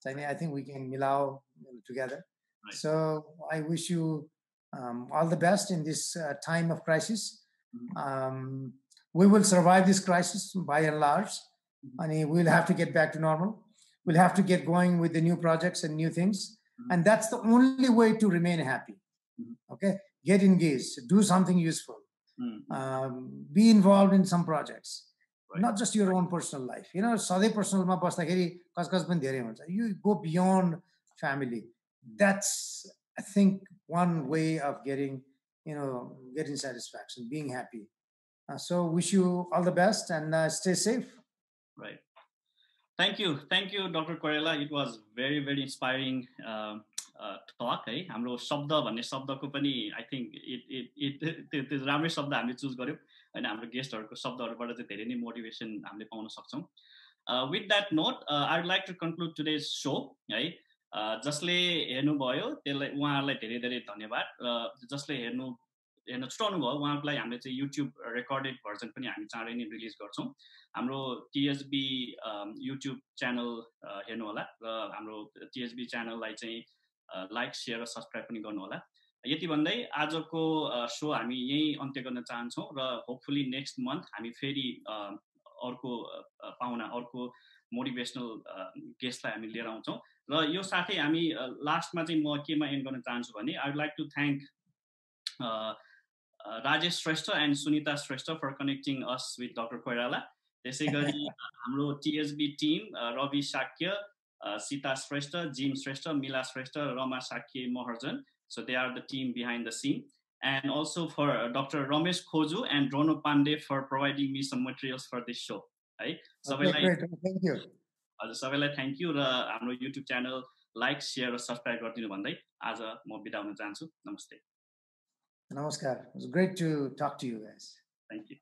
चाहिँ I think we can मिलाओ together. Right. So I wish you all the best in this time of crisis. We will survive this crisis by and large, and we'll have to get back to normal. We'll have to get going with the new projects and new things, and that's the only way to remain happy. Okay, get engaged, do something useful, be involved in some projects. Right. Not just your own personal life. सधैँ पर्सनलमा बस्दाखेरि cuscus पनि धेरै हुन्छ. You go beyond family. That's, I think, one way of getting satisfaction, being happy. So wish you all the best and stay safe. Right. Thank you, Dr. Koirala. It was very, very inspiring talk. है हाम्रो शब्द भन्ने शब्दको पनि I think it राम्रै शब्द हामीले choose गर्यौं हैन. हाम्रो गेस्टहरुको शब्दहरुबाट चाहिँ धेरै नै मोटिभेसन हामीले पाउन सक्छौं. With that note, I would like to conclude today's show. है जसले हेर्नु भयो त्यसलाई उहाँहरुलाई धेरै धेरै धन्यवाद. जसले हेर्नु छुटाउनु भयो उहाँहरुलाई हामीले चाहिँ YouTube रेकर्डेड भर्जन पनि हामी चाँडै नै रिलिज गर्छौं. हाम्रो TSB YouTube च्यानल हेर्नु होला र हाम्रो TSB च्यानललाई चाहिँ लाइक शेयर र सब्स्क्राइब पनि गर्नु होला. यति भन्दै आजको शो हामी यही अन्त्य गर्न चाहन्छौं र होपफुली नेक्स्ट मन्थ हामी फेरि अर्को पाहुना अर्को मोटिभेशनल गेस्टलाई हामी लिएर आउँछौं. र यो साथै हामी लास्टमा चाहिँ म केमा एन्ड गर्न चाहन्छु भने I would like to thank Rajesh Shrestha and Sunita Shrestha for connecting us with Dr. Koirala. त्यसै गरी हाम्रो TSB team Rabi Shakya, Sita Shrestha, Jim Shrestha, Mila Shrestha, Rama Shakya Moharjan. So they are the team behind the scene. And also for Dr. Ramesh Khoju and Drono Pandey for providing me some materials for this show. Right? Thank you. सबैलाई thank you र हाम्रो YouTube channel like share र subscribe गरिदिनु भन्दै आज म बिदा हुन चाहन्छु. नमस्ते. Namaskar. It was great to talk to you guys. Thank you.